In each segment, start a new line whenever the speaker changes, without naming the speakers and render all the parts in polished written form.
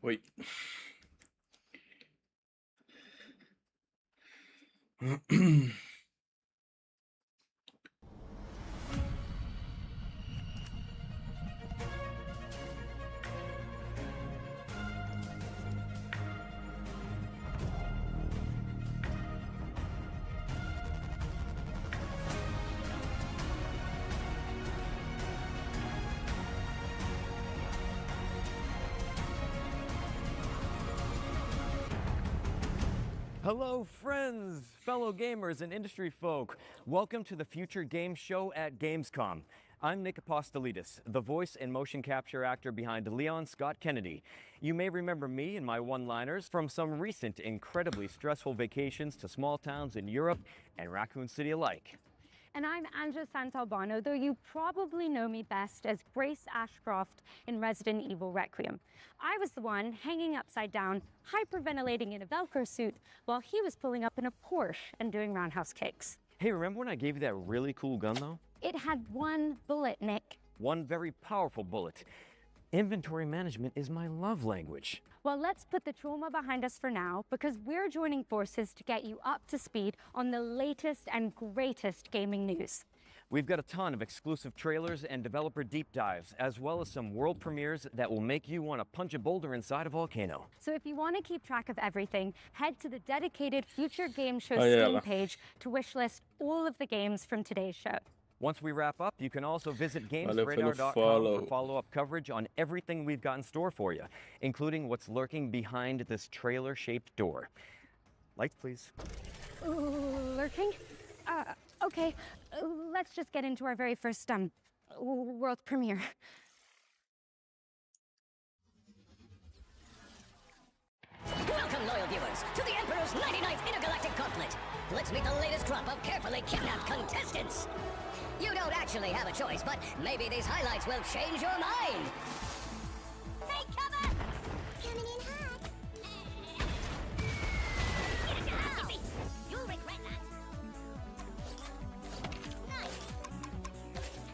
Oi.
Hello friends, fellow gamers and industry folk. Welcome to the Future Game Show at Gamescom. I'm Nick Apostolidis, the voice and motion capture actor behind Leon Scott Kennedy. You may remember me and my one-liners from some recent incredibly stressful vacations to small towns in Europe and Raccoon City alike.
And I'm Anja Santalbano, though you probably know me best as Grace Ashcroft in Resident Evil Requiem. I was the one hanging upside down, hyperventilating in a Velcro suit, while he was pulling up in a Porsche and doing roundhouse kicks.
Hey, remember when I gave you that really cool gun though?
It had one bullet, Nick.
One very powerful bullet. Inventory management is my love language.
Well, let's put the trauma behind us for now, because we're joining forces to get you up to speed on the latest and greatest gaming news.
We've got a ton of exclusive trailers and developer deep dives, as well as some world premieres that will make you want to punch a boulder inside a volcano.
So if you want to keep track of everything, head to the dedicated Future Game Show
yeah.
Steam page to wishlist all of the games from today's show.
Once we wrap up, you can also visit
Valeu pelo
gamesradar.com
follow.
for follow-up coverage on everything we've got in store for you, including what's lurking behind this trailer-shaped door. Lights, please.
Ooh, lurking? Okay, let's just get into our very first world premiere.
Welcome, loyal viewers, to the Emperor's 99th Intergalactic Gauntlet. Let's meet the latest crop of carefully kidnapped contestants. You don't actually have a choice, but maybe these highlights will change your mind. Take cover! Coming in hot. You'll regret that. Nice.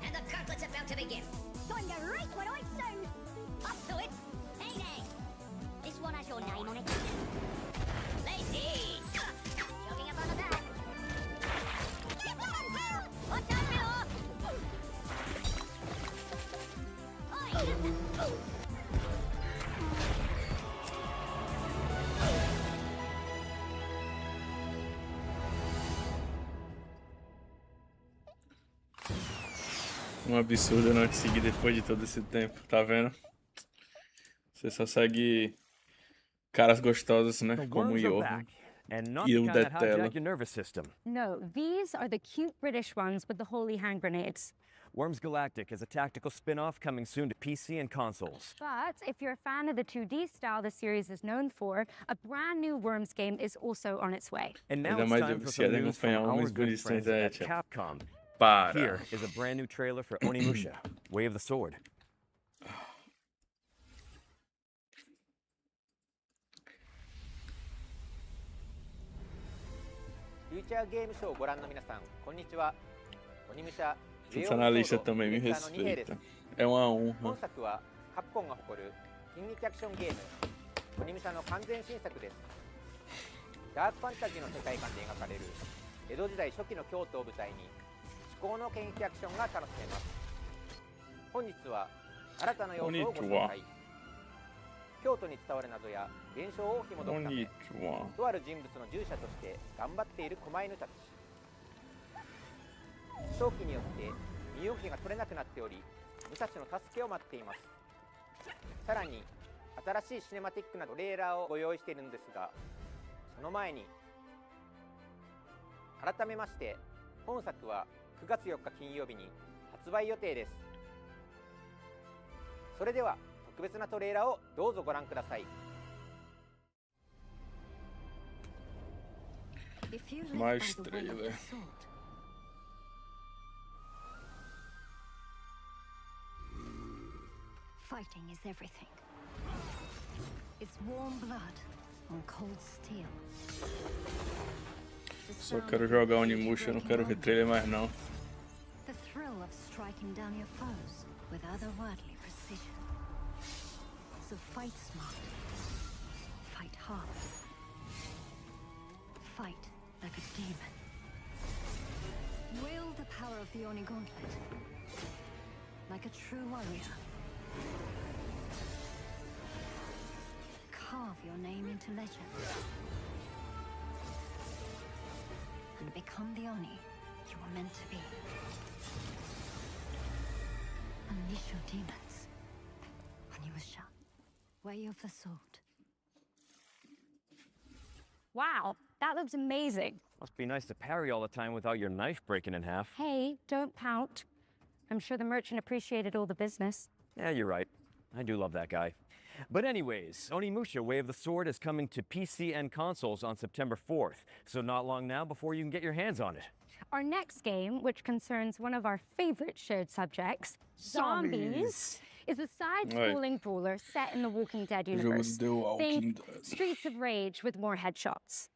And the gauntlet's about to begin. Time to race what I say. Up to it. Hey there. This one has your name on it. Lady! Jogging up on the back. Watch out, Bill!
Um absurdo não te seguir depois de todo esse tempo, tá vendo? Você só segue caras gostosos, né?
The
Como o
worms are
Johan.
back, and not
E
the
o
kind that
Detelo.
hijack your nervous system.
No, these are the cute British ones with the holy hand grenades.
Worms Galactic is a tactical spin-off coming soon to PC and consoles.
But if you're a fan of the 2D style the series is known for, a brand new Worms game is also on its way.
And now
Ainda
it's
mais
time for
viciado
some
em
news from
acompanhar
our
homens
good
bonitos na
friends at
internet.
Capcom.
Para.
Here is a brand new trailer for Onimusha, Way of the Sword.
フューチャーゲームショーをご覧の皆さん、こんにちは。鬼武者
Tu tá na lista também, me respeita. É uma
本
honra.
作はカプコンが誇る近撃アクションゲーム鬼武者の完全新作です。ダークファンタジーの世界観で描かれる江戸時代初期の京都を舞台に至高の剣撃アクションが楽しめます。本日は新たな要素をご紹介。京都に伝わる謎や現象を紐解くため、とある人物の従者として頑張っている狛犬たち。早期によって身動きが取れなくなっており、武蔵の助けを待っています。さらに新しいシネマティックなトレーラーをご用意しているんですが、その前に改めまして本作は9月4日金曜日に発売予定です。それでは特別なトレーラーをどうぞご覧ください。
Mais trailer.
Fighting is everything. It's warm blood on cold steel.
Só quero jogar Onimusha, não quero ver trailer mais não.
The thrill of striking down your foes with otherworldly precision. So
So fight smart. Fight hard. Fight like a demon. Wield the power of the Oni Gauntlet. Like a true warrior. Carve your name into legend. And become the Oni you were meant to be. Unleash your demons. Onimusha, way of the sword.
Wow, that looks amazing.
Must be nice to parry all the time without your knife breaking in half.
Hey, don't pout. I'm sure the merchant appreciated all the business.
Yeah, you're right. I do love that guy. But anyways, Onimusha Way of the Sword is coming to PC and consoles on September 4th, so not long now before you can get your hands on it.
Our next game, which concerns one of our favorite shared subjects, zombies, is a side-scrolling brawler set in the Walking Dead universe. Think Streets of Rage with more headshots.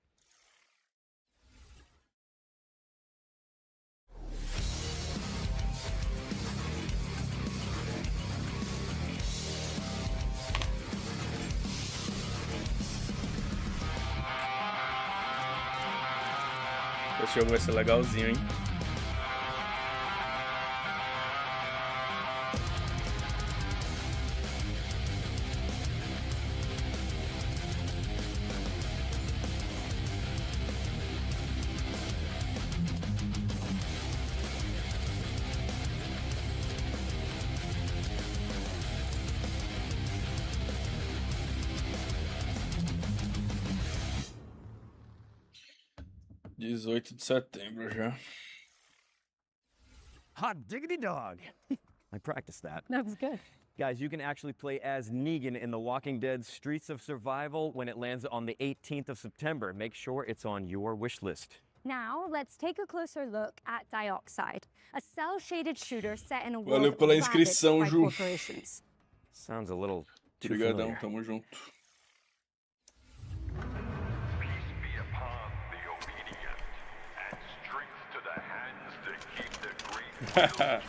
Esse jogo vai ser legalzinho, hein? (18 de setembro já).
Hot diggity dog! I practiced that.
That was good.
Guys, you can actually play as Negan in The Walking Dead Streets of Survival when it lands on the 18th of September. Make sure it's on your wish list.
Now, let's take a closer look at Dioxide, a cell-shaded shooter set in a world
Valeu pela
ravaged
inscrição,
by
Ju.
corporations.
Sounds a little too
Obrigadão,
familiar.
tamo junto.
Peace be upon the obedient, and strength to the hands that keep the great wheels turning.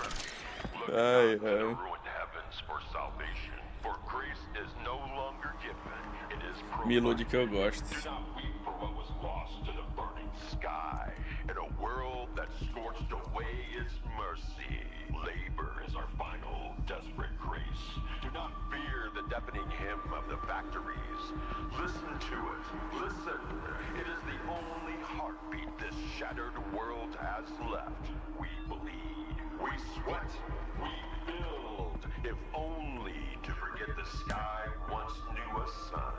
Look
Ai,
not to the
ai.
ruined heavens for salvation, for grace is no longer given, it is
Melody
provided.
que eu gosto.
Do not weep for what was lost to the burning sky, in a world that scorched away its mercy. Labor is our final desperate grace. Do not fear the deafening hymn of the factories. Listen to it. Listen. It is the only heartbeat this shattered world has left. We bleed. We sweat. We build. If only to forget the sky once knew a sun.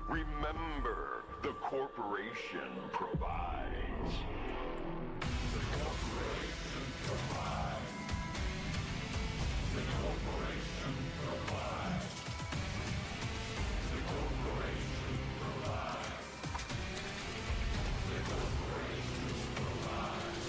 Remember, the corporation provides. The corporation provides. The corporation provides. The corporation provides. The corporation provides.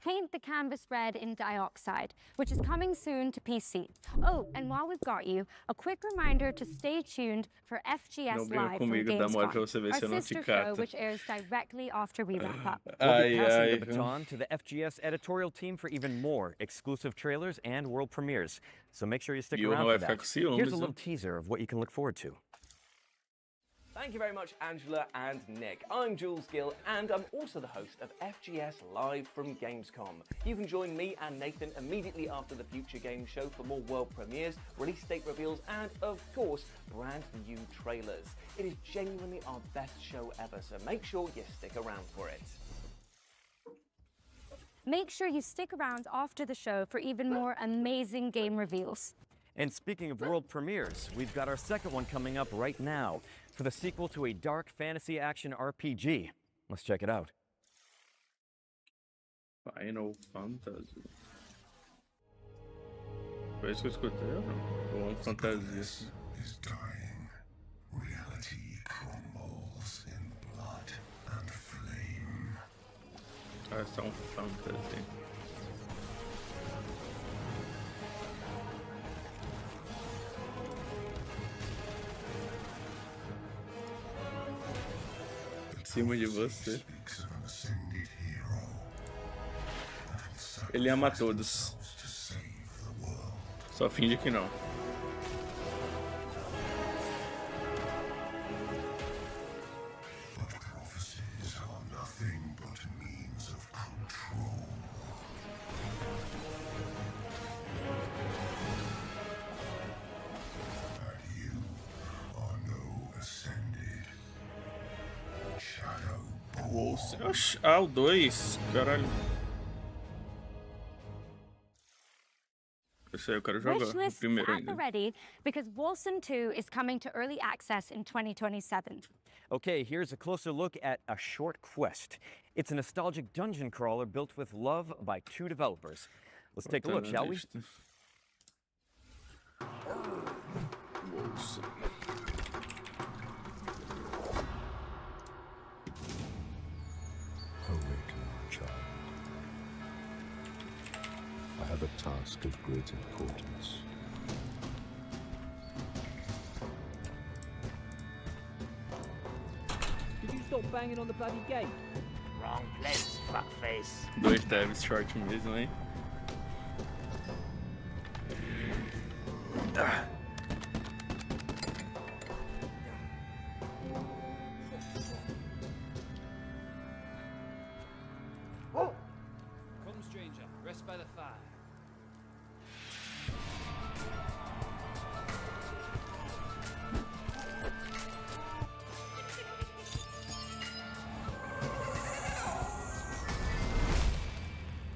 Paint the canvas red in Dioxide, which is coming soon to PC. Oh, and while we've got you, a quick reminder to stay tuned for FGS
Não brinca
Live from
comigo, dá mole pra
Gamescom,
você ver
our
se eu não te
sister show,
cato.
which airs directly after we wrap up.
We'll be
Ai,
passing
ai,
the baton to the FGS editorial team for even more exclusive trailers and world premieres. So make sure you stick
E o
around
não vai
for
ficar
that.
com ciúmes,
Here's a
viu?
little teaser of what you can look forward to.
Thank you very much, Angela and Nick. I'm Jules Gill, and I'm also the host of FGS Live from Gamescom. You can join me and Nathan immediately after the Future Games show for more world premieres, release date reveals, and of course, brand new trailers. It is genuinely our best show ever, so make sure you stick around for it.
Make sure you stick around after the show for even more amazing game reveals.
And speaking of world premieres, we've got our second one coming up right now for the sequel to a dark fantasy action RPG. Let's check it out.
Final Fantasy. Foi isso que eu escutei ou não? Ou fantasia?
Is dying. Reality crumbles in blood and flame.
Ah, é só um fantasy. Em cima de você.
Speaks of an ascended hero.
Ele ama todos. Só finge que não.
But prophecies are nothing but means of control. And you are no ascended shadow born.
Oxi, ah, o 2. Caralho. Esse aí eu quero jogar.
Wish
O
lists
primeiro
at the
ainda.
ready because Wolcen 2 is coming to early access in 2027.
Okay, here's a closer look at A Short Quest. It's a nostalgic dungeon crawler built with love by 2 developers. Let's take a look, shall we?
Bolsa.
Awaken, child. I have a task of great importance.
Did you stop banging on the bloody gate?
Wrong place, fuckface.
2 devs short mesmo, hein?
Come, stranger. Rest by the fire.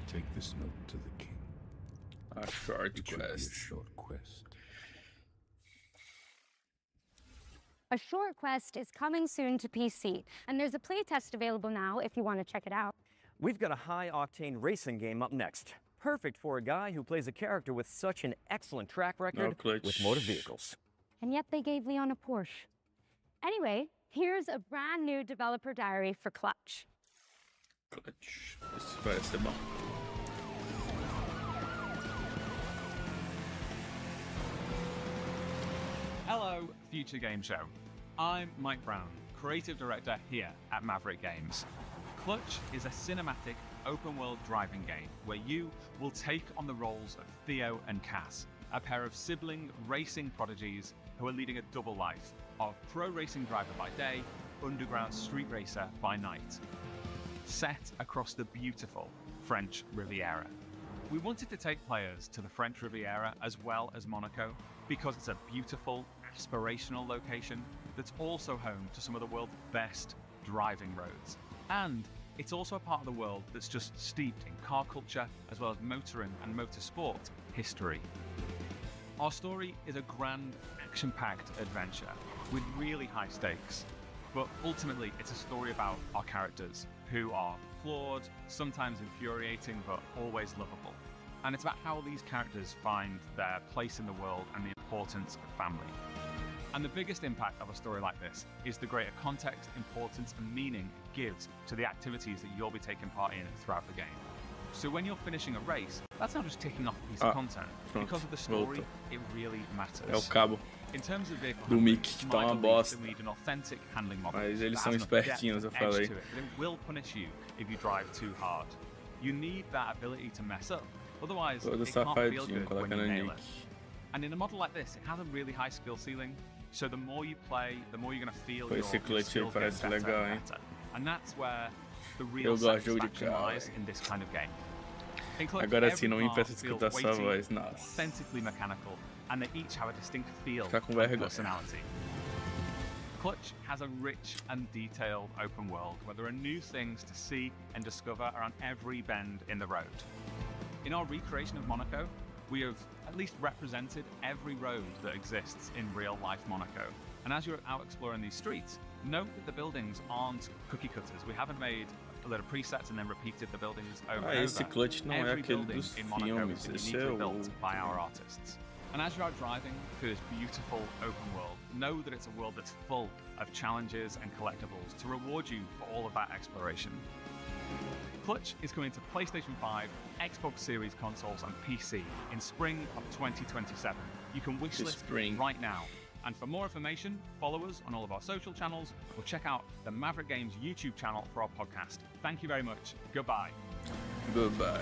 Take this note to the king.
A short
It should be a
quest.
short quest.
A Short Quest is coming soon to PC, and there's a playtest available now if you want to check it out.
We've got a high-octane racing game up next. Perfect for a guy who plays a character with such an excellent track record
Clutch.
with motor vehicles.
And yet they gave Leon a Porsche. Anyway, here's a brand new developer diary for Clutch.
Clutch. Isso parece ser bom.
Hello, Future Game Show. I'm Mike Brown, Creative Director here at Maverick Games. Clutch is a cinematic, open-world driving game where you will take on the roles of Theo and Cass, a pair of sibling racing prodigies who are leading a double life of pro racing driver by day, underground street racer by night. Set across the beautiful French Riviera. We wanted to take players to the French Riviera as well as Monaco because it's a beautiful, aspirational location that's also home to some of the world's best driving roads. And it's also a part of the world that's just steeped in car culture as well as motoring and motorsport history. Our story is a grand, action-packed adventure with really high stakes. But ultimately, it's a story about our characters, who are flawed, sometimes infuriating, but always lovable. And it's about how these characters find their place in the world and the importance of family. And the biggest impact of a story like this is the greater context, importance, and meaning it gives to the activities that you'll be taking part in throughout the game. So when you're finishing a race, that's not just ticking off a piece of content. Because of the story, it really matters.
É o cabo
In terms of vehicle
do
handling,
Mickey, que
my
tá uma
belief
bosta.
is we need an authentic handling model
Mas eles
that
são
has enough
espertinhos,
depth
eu
and
falei.
edge to it, but it will punish you if you drive too hard. You need that ability to mess up, otherwise
Todo
it can't feel
safadinho,
good when
colocando
you nail
nick.
it. And in a model like this, it has a really high skill ceiling, so the more you play, the more you're going to feel
Pô,
your
esse clutch aí
skills
parece
getting better
legal,
and
hein?
better. And that's where the real
Eu gosto de jogo de
satisfaction
carro,
lies
velho.
in this kind of game. In Clutch,
Agora
every
sim, não me
car
impeça de
feels
escutar sua
weighty,
voz, nossa.
authentically mechanical, and they each have a distinct feel
Tá com
and
vergonha.
personality. Clutch has a rich and detailed open world where there are new things to see and discover around every bend in the road. In our recreation of Monaco, we have at least represented every road that exists in real-life Monaco. And as you're out exploring these streets, note that the buildings aren't cookie cutters. We haven't made a lot of presets and then repeated the buildings over and
Esse
over.
clutch não é
Every
aquele
building
dos
in Monaco
filmes,
is
esse
uniquely
é
built
o...
by our artists. And as you're out driving through this beautiful open world, know that it's a world that's full of challenges and collectibles to reward you for all of that exploration. Clutch is coming to PlayStation 5, Xbox Series consoles, and PC in spring of 2027. You can wishlist right now. And for more information, follow us on all of our social channels or check out the Maverick Games YouTube channel for our podcast. Thank you very much. Goodbye.
Goodbye.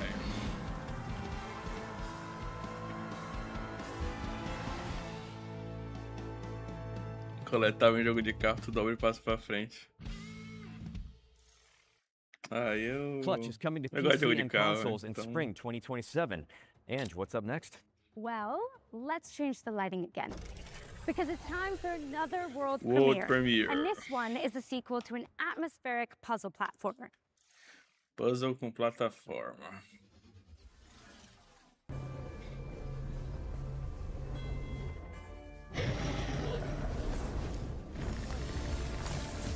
Coletável em jogo de carro, tu dobra e passa pra frente.
Clutch is coming to
eu gosto de jogo
PC
de
and
carro,
consoles in
então...
spring 2027. Ange, what's up next?
Well, let's change the lighting again. Because it's time for another world
premiere.
And this one is a sequel to an atmospheric puzzle platformer.
Puzzle com plataforma.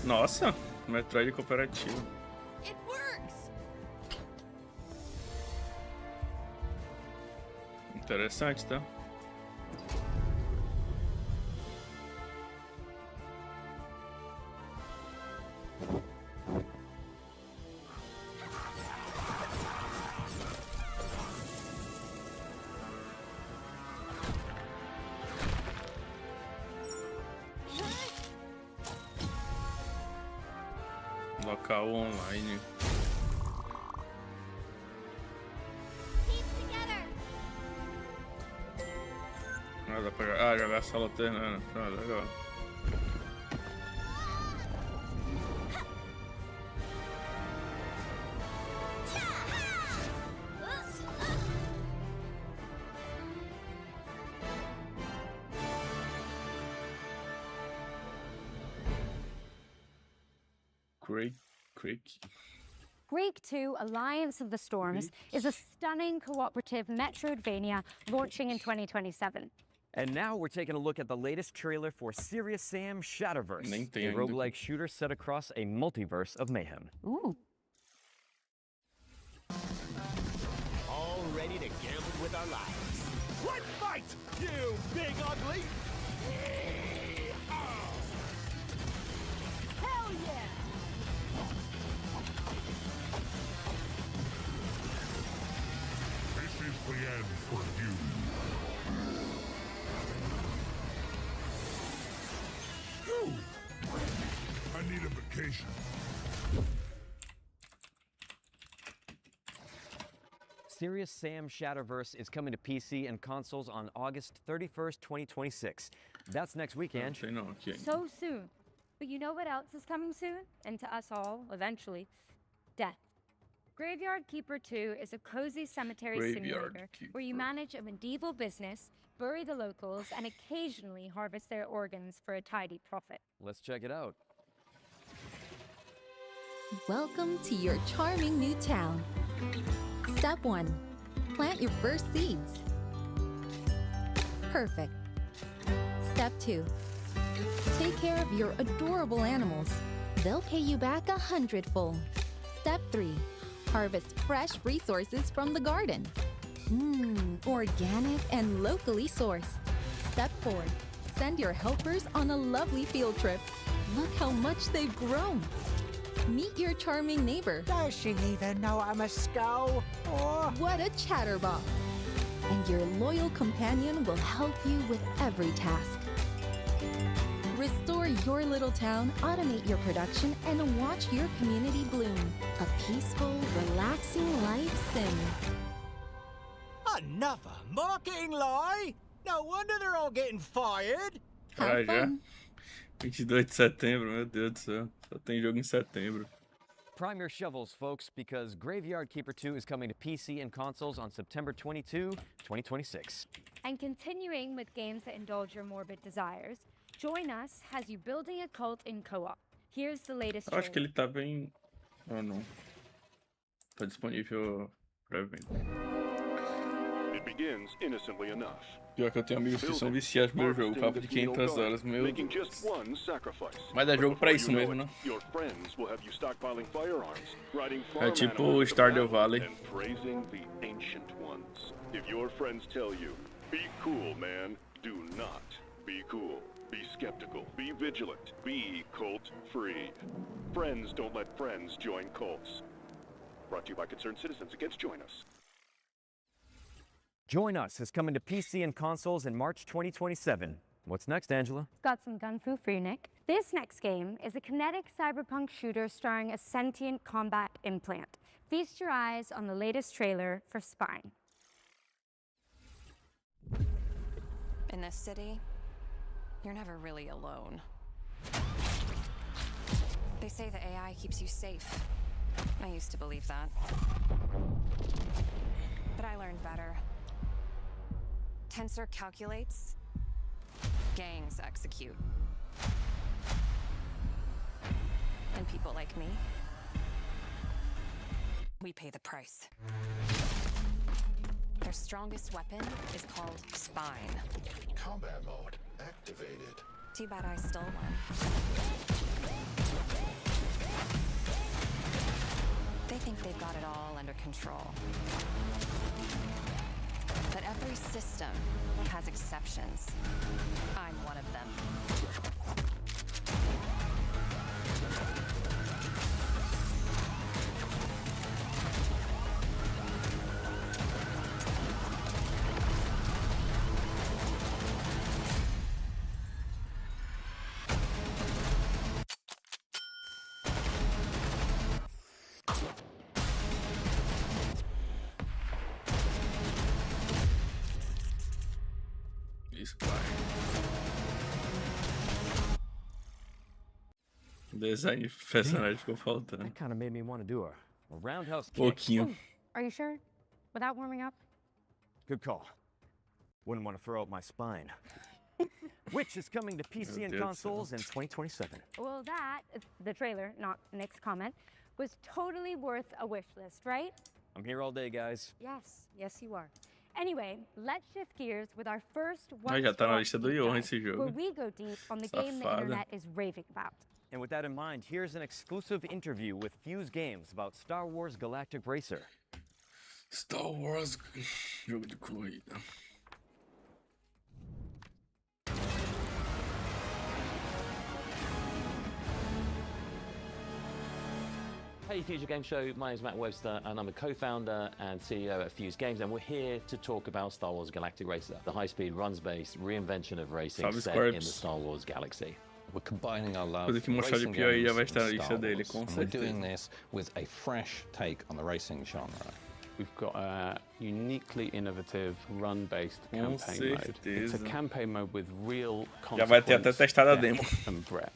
Nossa, Metroid cooperativo.
It works!
Interessante, tá? Local online. Ah, dá pra jogar solo alternando. Ah, legal. Creek.
Break 2 Alliance of the Storms is a stunning cooperative Metroidvania launching in 2027.
And now we're taking a look at the latest trailer for Serious Sam Shatterverse, a roguelike shooter set across a multiverse of mayhem.
Ooh.
All ready to gamble with our lives.
Let's fight, you big ugly!
Hell yeah!
This is the end for you. I need a vacation.
Serious Sam Shatterverse is coming to PC and consoles on August 31st, 2026. That's next week, Ange.
So soon. But you know what else is coming soon? And to us all, eventually? Death. Graveyard Keeper 2 is a cozy cemetery simulator where you manage a medieval business, bury the locals, and occasionally harvest their organs for a tidy profit.
Let's check it out.
Welcome to your charming new town. Step 1. Plant your first seeds. Perfect. Step 2. Take care of your adorable animals. They'll pay you back 100-fold. Step 3. Harvest fresh resources from the garden. Organic and locally sourced. Step 4. Send your helpers on a lovely field trip. Look how much they've grown. Meet your charming neighbor.
Does she even know I'm a skull? Oh.
What a chatterbox. And your loyal companion will help you with every task. Restore your little town, automate your production, and watch your community bloom. A peaceful, relaxing life sim.
Another marketing lie? No wonder they're all getting fired.
Caralho, já? 22 de setembro, meu Deus do céu. Só tem jogo em setembro.
Prime your shovels, folks, because Graveyard Keeper 2 is coming to PC and consoles on September 22, 2026.
And continuing with games that indulge your morbid desires, Join Us has you building a cult in co-op. Here's the latest
Eu acho que
trailer.
ele tá bem... Oh, não. Tá disponível brevemente.
It begins innocently enough.
Pior que eu tenho amigos que são viciados no meu jogo, papo de 500 horas, meu Deus. Mas é jogo pra isso mesmo, né? É tipo Stardew Valley.
If your friends tell you, be cool, man, do not be cool. Be skeptical, be vigilant, be cult-free. Friends don't let friends join cults. Brought to you by Concerned Citizens Against Join Us.
Join Us is coming to PC and consoles in March 2027. What's next, Angela?
Got some gun fu for you, Nick. This next game is a kinetic cyberpunk shooter starring a sentient combat implant. Feast your eyes on the latest trailer for Spine.
In this city, you're never really alone.
They say the AI keeps you safe. I used to believe that. But I learned better. Tensor calculates, gangs execute. And people like me, we pay the price. Their strongest weapon is called Spine.
Combat mode activated.
Too bad I stole one. They think they've got it all under control. But every system has exceptions. I'm one of them.
Design de personagem ficou faltando.
That kind of made me want to do a roundhouse kick.
Pouquinho.
Are you sure? Without warming up?
Good call. Wouldn't want to throw out my spine. Which is coming to PC and consoles in 2027.
Well, that, the trailer, not Nick's comment, was totally worth a wish list, right?
I'm here all day, guys.
Yes, you are. Anyway, let's shift gears with our first
Ah, já tá na lista do Johan esse
where
jogo.
we go deep on the game the
Safada.
internet is raving about.
And with that in mind, here's an exclusive interview with Fuse Games about Star Wars Galactic Racer.
Star Wars jogo de corrida.
Hey Future Game Show, my name is Matt Webster and I'm a co-founder and CEO at Fuse Games, and we're here to talk about Star Wars Galactic Racer, the high-speed runs-based reinvention of racing
Salve,
set in the Star Wars galaxy.
We're combining our love
Coisa que
for
mostrar de
racing
pior aí já
games
vai estar na
and
lista
Star
dele,
Wars,
com
and we're doing
certeza.
this with a fresh take on the racing genre.
We've got a uniquely innovative run-based campaign mode. It's a
certeza.
campaign mode with real
Já vai ter até
consequence,
testado a
depth,
demo.
and breadth.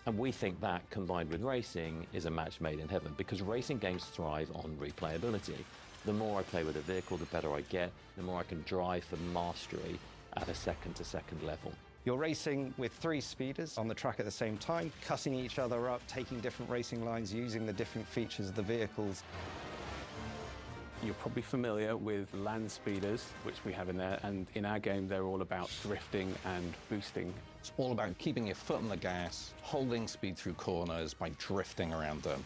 And we think that, combined with racing, is a match made in heaven, because racing games thrive on replayability. The more I play with a vehicle, the better I get, the more I can drive for mastery at a second-to-second level.
You're racing with 3 speeders on the track at the same time, cutting each other up, taking different racing lines, using the different features of the vehicles.
You're probably familiar with land speeders, which we have in there, and in our game they're all about drifting and boosting.
It's all about keeping your foot on the gas, holding speed through corners by drifting around them.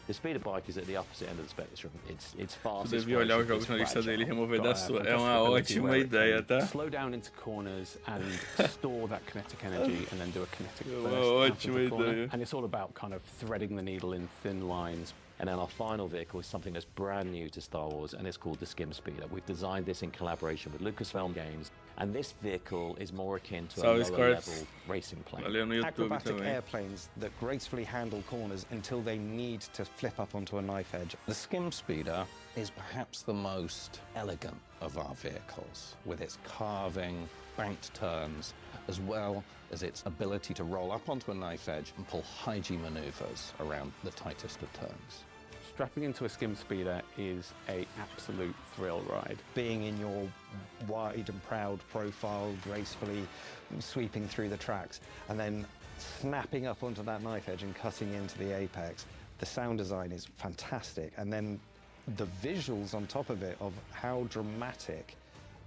The speeder bike is at the opposite end of the spectrum. It's fast.
Tu devia olhar os jogos na lista dele e remover da sua. É uma ótima ideia, tá?
Slow down into corners and store that kinetic energy and then do a kinetic
É
burst
uma
out of
ótima
the corner.
ideia.
And it's all about kind of threading the needle in thin lines.
And then our final vehicle is something that's brand new to Star Wars, and it's called the Skim Speeder. We've designed this in collaboration with Lucasfilm Games, and this vehicle is more akin to a lower-level racing plane.
Valeu no YouTube
Acrobatic
também.
airplanes that gracefully handle corners until they need to flip up onto a knife edge.
The Skim Speeder is perhaps the most elegant of our vehicles, with its carving, banked turns, as well as its ability to roll up onto a knife edge and pull high G maneuvers around the tightest of turns.
Strapping into a skim speeder is an absolute thrill ride.
Being in your wide and proud profile, gracefully sweeping through the tracks, and then snapping up onto that knife edge and cutting into the apex. The sound design is fantastic, and then the visuals on top of it of how dramatic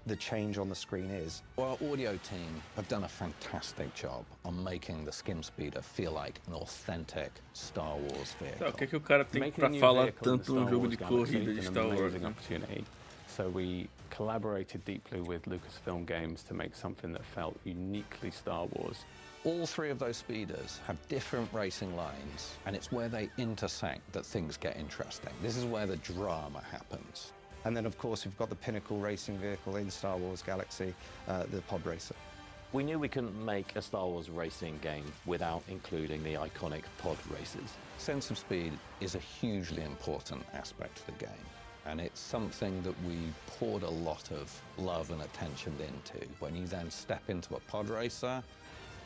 the change on the screen is.
Our audio team have done a fantastic job on making the Skim Speeder feel like an authentic Star Wars vehicle.
Tá, o que é que o cara tem
Making
pra
a new
falar
vehicle in the
tanto num
Star
jogo
Wars
de
galaxy
corrida de
is an
Star Wars?
amazing
Né?
opportunity. So we collaborated deeply with Lucasfilm Games to make something that felt uniquely Star Wars.
All 3 of those speeders have different racing lines, and it's where they intersect that things get interesting. This is where the drama happens.
And then, of course, we've got the pinnacle racing vehicle in Star Wars Galaxy, the Pod Racer.
We knew we couldn't make a Star Wars racing game without including the iconic pod races.
Sense of speed is a hugely important aspect of the game, and it's something that we poured a lot of love and attention into. When you then step into a pod racer,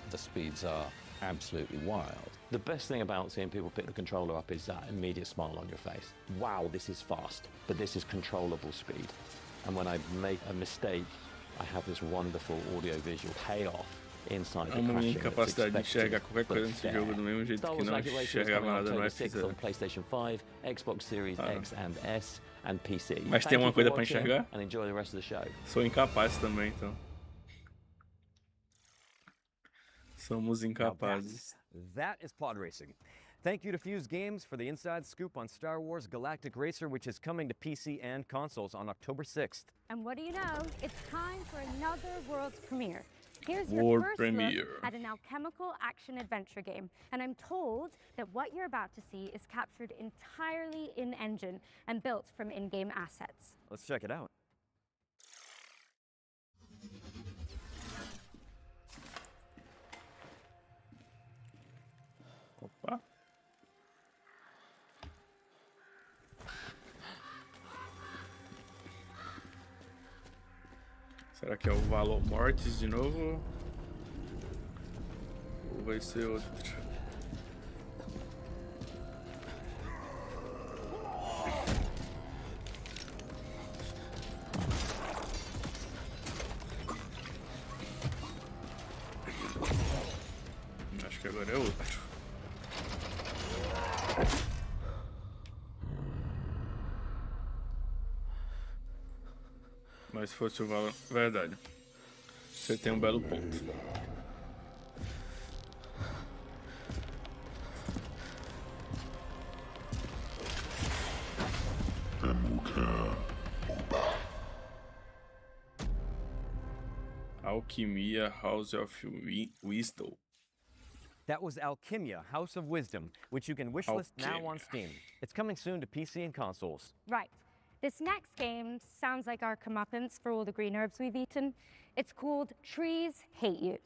the speeds are absolutely wild.
The best thing about seeing people pick the controller up is that immediate smile on your face. Wow, this is fast, but this is controllable speed. And when I make a mistake, I have this wonderful audio-visual payoff inside the
Amo minha
crashing that's
incapacidade de enxergar
expected,
qualquer
but
coisa nesse
fair.
jogo do mesmo jeito
Star
que
Wars
não
Galactic Racing is
enxergava
coming on
nada no
October 6th on
FGS.
PlayStation 5, Xbox Series X and S, and PC.
Mas
Thank
tem uma
you for
coisa pra
watching,
enxergar?
and enjoy the rest of the show.
Sou incapaz também, então. Somos incapazes.
That is pod racing. Thank you to Fuse Games for the inside scoop on Star Wars Galactic Racer, which is coming to PC and consoles on October 6th.
And what do you know? It's time for another world's premiere. Here's
World
your first
premiere.
look at an alchemical action-adventure game. And I'm told that what you're about to see is captured entirely in-engine and built from in-game assets.
Let's check it out.
Opa. Será que é o Valor Mortis de novo? Ou vai ser outro? Acho que agora é outro. Mas se fosse o Valor... Verdade. Você tem um belo ponto. Alquimia House of Wisdom.
That was Alchemia, House of Wisdom, which you can wishlist now on Steam. It's coming soon to PC and consoles.
Right. This next game sounds like our comeuppance for all the green herbs we've eaten. It's called Trees Hate You.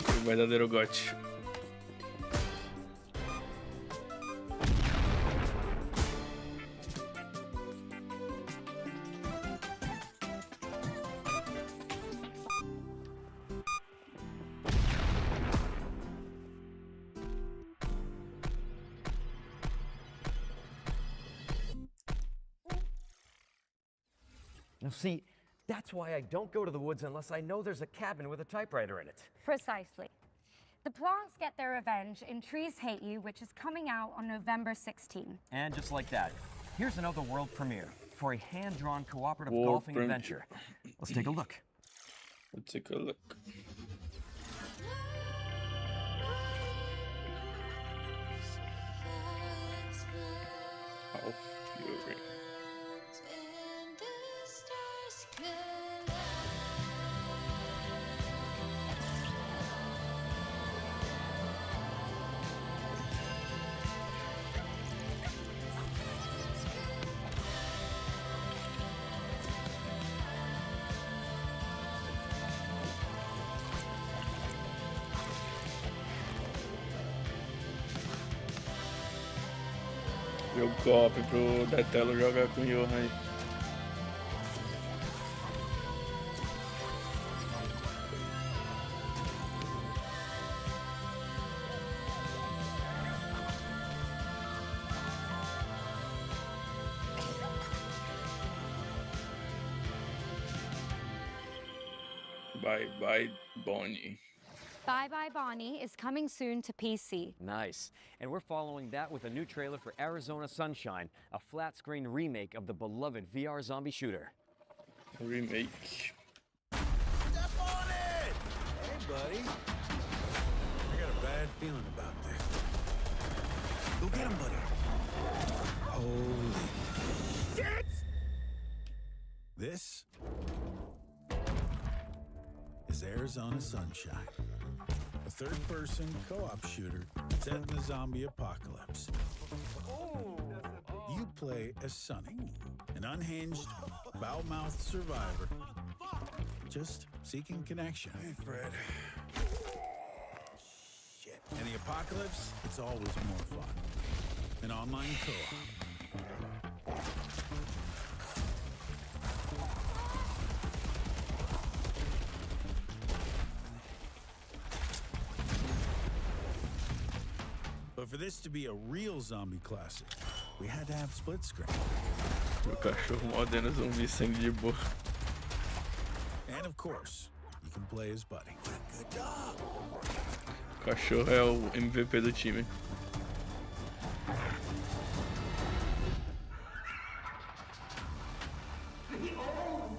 O verdadeiro gote.
Now see, that's why I don't go to the woods unless I know there's a cabin with a typewriter in it.
Precisely. The plants get their revenge in Trees Hate You, which is coming out on November 16.
And just like that, here's another world premiere for a hand-drawn cooperative
World
golfing
premiere.
adventure. Let's take a look.
Let's take a look. Half Fury. Jogo co-op pro Detelo jogar com o Johan aí. Bye bye Bonnie.
Bye Bye Bonnie is coming soon to PC.
Nice. And we're following that with a new trailer for Arizona Sunshine, a flat-screen remake of the beloved VR zombie shooter.
Remake.
Step on it! Hey, buddy. I got a bad feeling about this. Go get him, buddy. Holy shit! This is Arizona Sunshine, a third-person co-op shooter set in the zombie apocalypse. You play as Sonny, an unhinged, foul-mouthed survivor, just seeking connection. Hey, Fred. Shit. In the apocalypse, it's always more fun. An online co-op. But for this to be a real zombie classic, we had to have split screen.
Meu cachorro mordendo zumbi sangue de boa.
And of course, you can play as Buddy. Good dog.
O cachorro é o MVP do time.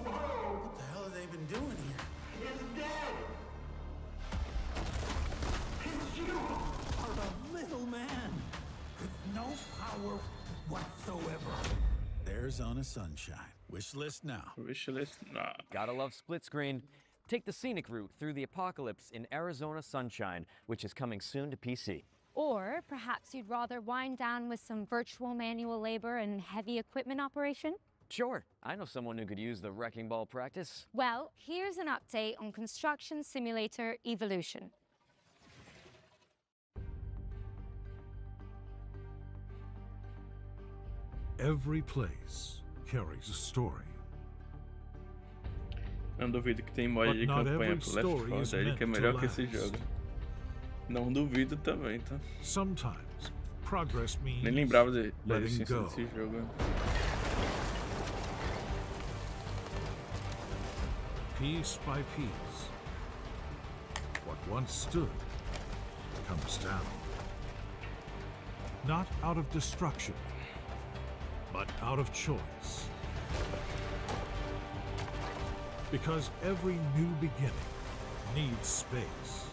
What the hell have they been doing here? It's dead. You are a little man with no power whatsoever. Arizona Sunshine. Wish list now.
Wish list now.
Gotta love split screen. Take the scenic route through the apocalypse in Arizona Sunshine, which is coming soon to PC.
Or perhaps you'd rather wind down with some virtual manual labor and heavy equipment operation?
Sure, I know someone who could use the wrecking ball practice.
Well, here's an update on Construction Simulator Evolution.
Every place carries a story.
Não duvido que tem mod de campanha pro Left 4 Dead que é melhor que esse jogo. Não duvido também, tá?
Sometimes progress means
Nem lembrava da
letting
existência
go.
desse jogo.
Piece by piece, what once stood comes down. Not out of destruction, but out of choice. Because every new beginning needs space.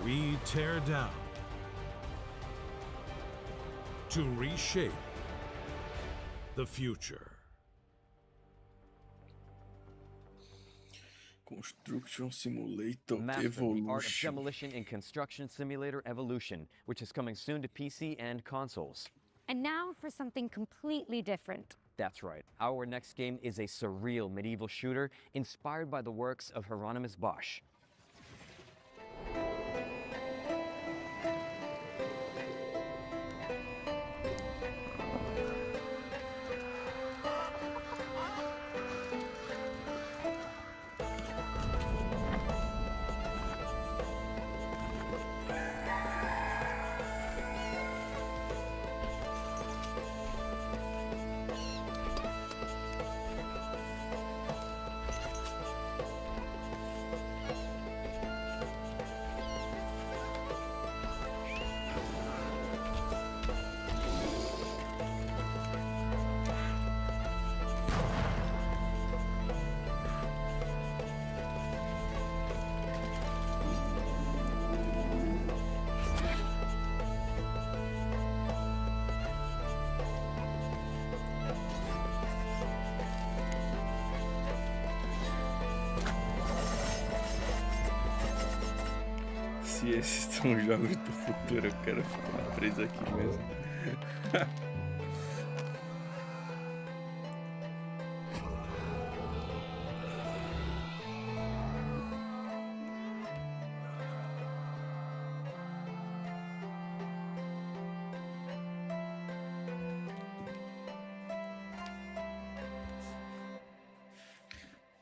We tear down to reshape the future.
Construction Simulator
Master, the art of
Evolution.
demolition in Construction Simulator Evolution, which is coming soon to PC and consoles.
And now for something completely different.
That's right. Our next game is a surreal medieval shooter inspired by the works of Hieronymus Bosch.
Se esses são jogos do futuro, eu quero ficar preso aqui mesmo.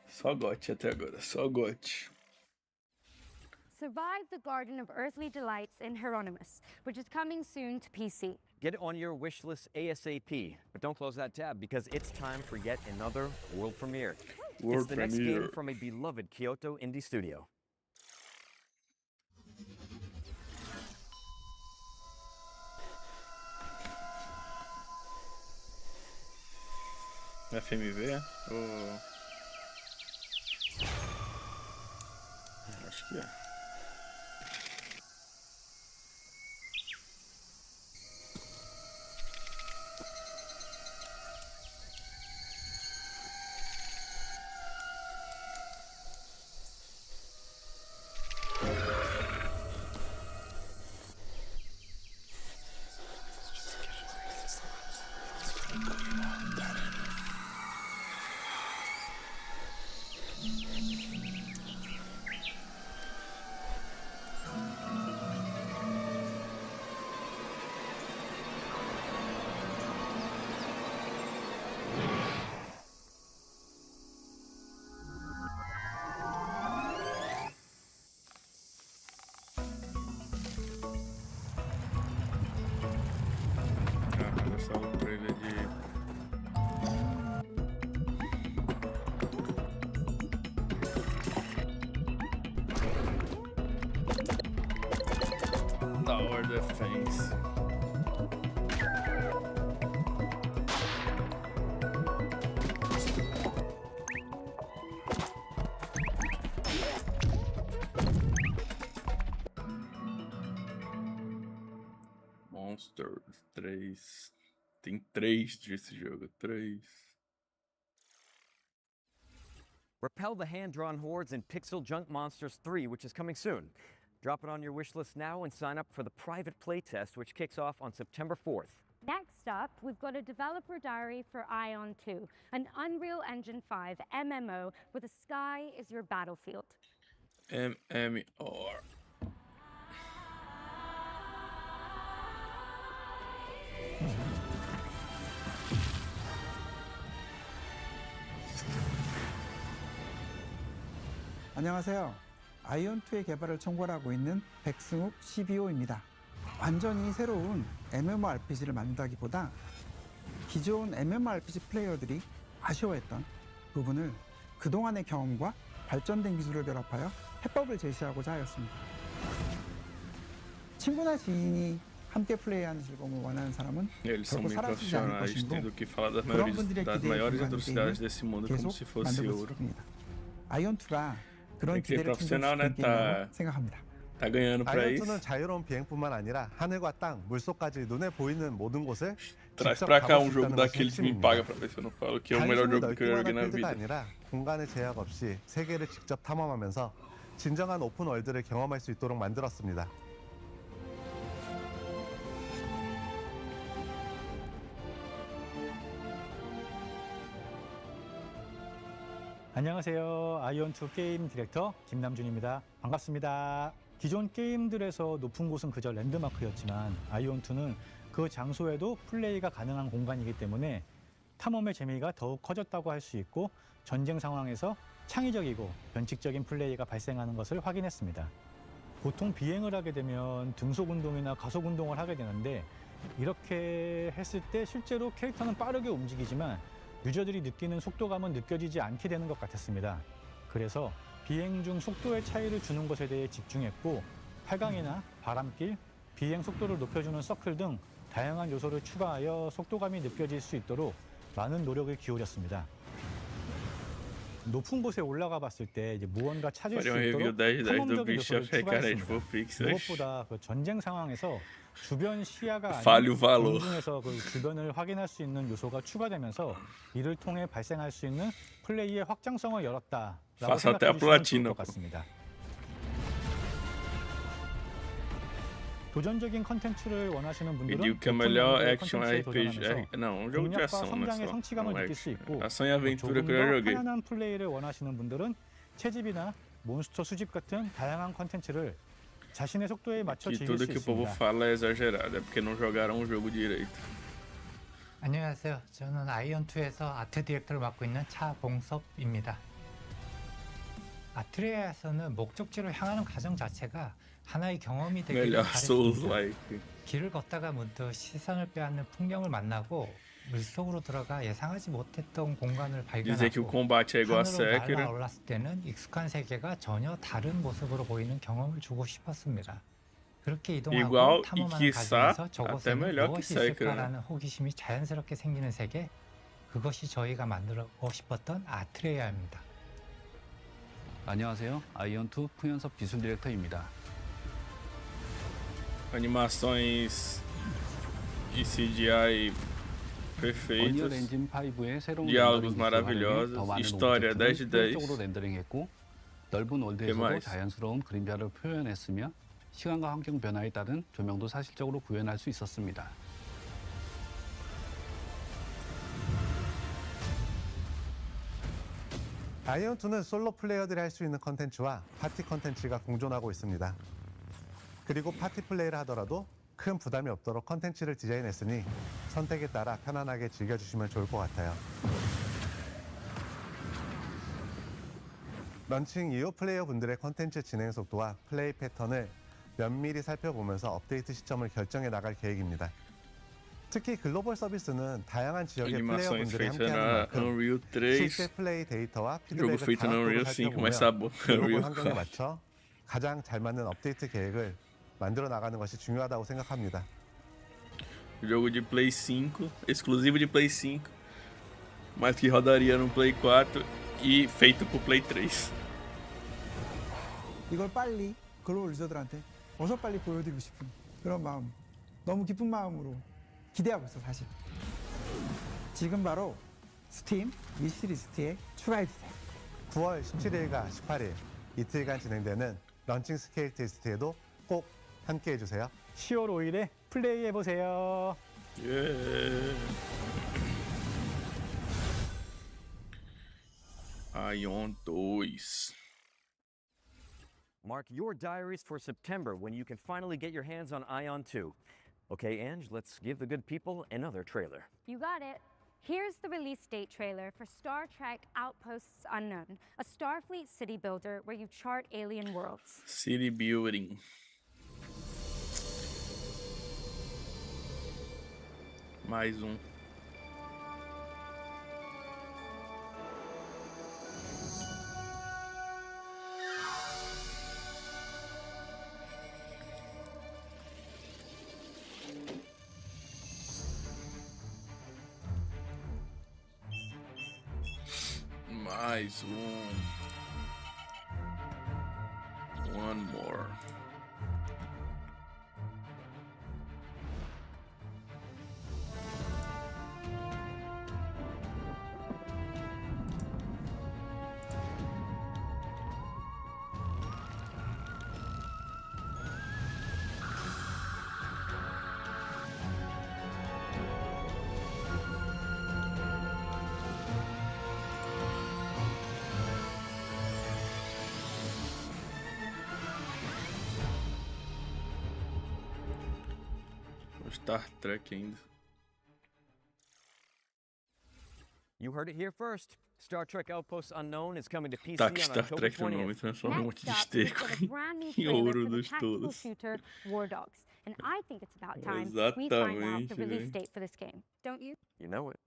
Só gote até agora, só gote.
Survive the Garden of Earthly Delights in Hieronymus, which is coming soon to PC.
Get it on your wish list ASAP, but don't close that tab because it's time for yet another world premiere. It's the next game from a beloved Kyoto indie studio.
FMV? Ou... Acho que é. passar o trailer de... Tower Defense. Monster 3. Tem 3 desse jogo. 3.
Repel the hand-drawn hordes in Pixel Junk Monsters 3, which is coming soon. Drop it on your wish list now and sign up for the private playtest, which kicks off on September 4th.
Next up, we've got a developer diary for Ion 2, an Unreal Engine 5 MMO where the sky is your battlefield.
MMOR.
안녕하세요. 아이온2의 개발을 총괄하고 있는 백승욱 CBO입니다. 완전히 새로운 MMORPG를 만든다기보다 기존 MMORPG 플레이어들이 아쉬워했던 부분을 그동안의 경험과 발전된 기술을 결합하여 해법을 제시하고자 하였습니다. 친구나 지인이 함께 플레이하는 즐거움을 원하는 사람은
Eles são
결코
bem
사라지지 않을
profissionais,
것이므로
tendo que falar das
그런 분들의
das
기대에
maiores
불과한
atrocidades
게임을
desse mundo como
계속
se fosse
만들고
ouro.
싶습니다. 아이온2가 그런
Tem que ser
기대를
profissional, né?
충족시킨 게임이라고 생각합니다.
Tá ganhando pra isso.
아이온2는 자유로운 비행뿐만 아니라 하늘과 땅, 물속까지 눈에 보이는 모든 곳을
Traz
직접
pra cá
가볼 수
jogo
있다는 것이
daqueles que me
핵심입니다.
paga pra ver se eu não falo que é o melhor
단순히
jogo que eu joguei
넓기만
na
한 필드가
vida.
아니라 공간의 제약 없이 세계를 직접 탐험하면서 진정한 오픈 월드를 경험할 수 있도록 만들었습니다.
안녕하세요. 아이온2 게임 디렉터 김남준입니다. 반갑습니다. 기존 게임들에서 높은 곳은 그저 랜드마크였지만 아이온2는 그 장소에도 플레이가 가능한 공간이기 때문에 탐험의 재미가 더욱 커졌다고 할 수 있고 전쟁 상황에서 창의적이고 변칙적인 플레이가 발생하는 것을 확인했습니다. 보통 비행을 하게 되면 등속 운동이나 가속 운동을 하게 되는데 이렇게 했을 때 실제로 캐릭터는 빠르게 움직이지만 유저들이 느끼는 속도감은 느껴지지 않게 되는 것 같았습니다. 그래서 비행 중 속도의 차이를 주는 것에 대해 집중했고 활강이나 바람길, 비행 속도를 높여주는 서클 등 다양한 요소를 추가하여 속도감이 느껴질 수 있도록 많은 노력을 기울였습니다. 높은 곳에 올라가 봤을 때 이제 무언가 찾을 수 있도록 탐험적인 요소를 추가했습니다. 무엇보다 그 전쟁 상황에서 주변 시야가 아닌 공중에서 그 주변을 확인할 수 있는 요소가 추가되면서 이를 통해 발생할 수 있는 플레이의 확장성을 열었다라고 생각해 주시면 좋을 것 같습니다. 도전적인 컨텐츠를 원하시는 분들은
Pediu que é melhor action RPG. Não, um jogo de ação, né?
성장을 느낄 수 있고
Ação e aventura que eu já
조금 더
joguei.
편안한 플레이를 원하시는 분들은 채집이나 몬스터 수집 같은 다양한 컨텐츠를 자신의 속도에 맞춰
Que
즐길
tudo
수
que o povo
있습니다.
fala é exagerado, é porque não jogaram o jogo direito.
안녕하세요. 저는 아이온2에서 아트 디렉터를 맡고 있는 차봉섭입니다. 아트레아에서는 목적지로 향하는 과정 자체가 하나의 경험이 되기를
Melhor Souls
바랬습니다.
like.
길을 걷다가 문득 시선을 빼앗는 풍경을 만나고 물속으로 들어가 예상하지 못했던 공간을
Dizer que o
발견하고
combate é igual a
하늘로
Sekiro.
날아올랐을 때는 익숙한 세계가 전혀 다른 모습으로 보이는 경험을 주고 싶었습니다. 그렇게
Igual
이동하고
e
탐험하는
quiçá
과정에서
até
저곳에는
melhor que
무엇이
Sekiro.
있을까라는 호기심이 자연스럽게 생기는 세계, 그것이 저희가 만들고 싶었던 아트레아입니다.
안녕하세요. 아이온2 풍연섭 기술 디렉터입니다.
Animações e CGI
언리얼
perfeitos.
엔진 5의 새로운
Diálogos
렌더링 기술을 활용해
maravilhosos.
더 많은
História
오브젝트를
10 de 10.
효율적으로 렌더링했고 넓은
Que
월드에서도
mais?
자연스러운 그림자를 표현했으며 시간과 환경 변화에 따른 조명도 사실적으로 구현할 수 있었습니다.
아이온2는 솔로 플레이어들이 할 수 있는 컨텐츠와 파티 컨텐츠가 공존하고 있습니다. 그리고 파티 플레이를 하더라도 큰 부담이 없도록 컨텐츠를 디자인했으니 선택에 따라 편안하게 즐겨주시면 좋을 것 같아요. 런칭 이후 플레이어분들의 컨텐츠 진행 속도와 플레이 패턴을 면밀히 살펴보면서 업데이트 시점을 결정해 나갈 계획입니다. 특히 글로벌 서비스는 다양한 지역의
Animações
플레이어분들이
feitas
함께하는
na
만큼
Unreal 3.
실제 플레이 데이터와
Jogo
피드백을
feito na
다각도로
Unreal 5, mas
살펴보며
sabe,
글로벌
Unreal
환경에
4.
맞춰 가장 잘 맞는 업데이트 계획을 만들어 나가는 것이 중요하다고 생각합니다.
Jogo de Play 5, exclusivo de Play 5, mas que rodaria no Play 4 e feito pro Play 3.
이걸 빨리 글로벌 유저들한테 어서 빨리 보여드리고 싶은 그런 마음, 너무 기쁜 마음으로 기대하고 있어 사실. 지금 바로 스팀 위시리스트에 추가해주세요.
9월 17일과 18일 이틀간 진행되는 런칭 스케일 테스트에도 꼭 함께 해주세요.
10월 5일에 플레이해보세요.
예. Ion 2.
Mark your diaries for September when you can finally get your hands on Ion 2. Okay, Ange, let's give the good people another trailer.
You got it. Here's the release date trailer for Star Trek Outposts Unknown, a Starfleet city builder where you chart alien worlds.
City Building. Mais um. Mais um. One more. Star Trek ainda.
You heard it here first. Star Trek Outposts Unknown is coming to PC
Tá, que
on
Star
October
Trek no nome
20th.
transforma um monte de
Next up, we've
esterco
got a brand new
em
trailer
ouro
for the
dos
tactical
todos.
shooter War Dogs, and I think it's about time we find out the
Exatamente,
release
velho.
date for this game. Don't you?
You know it.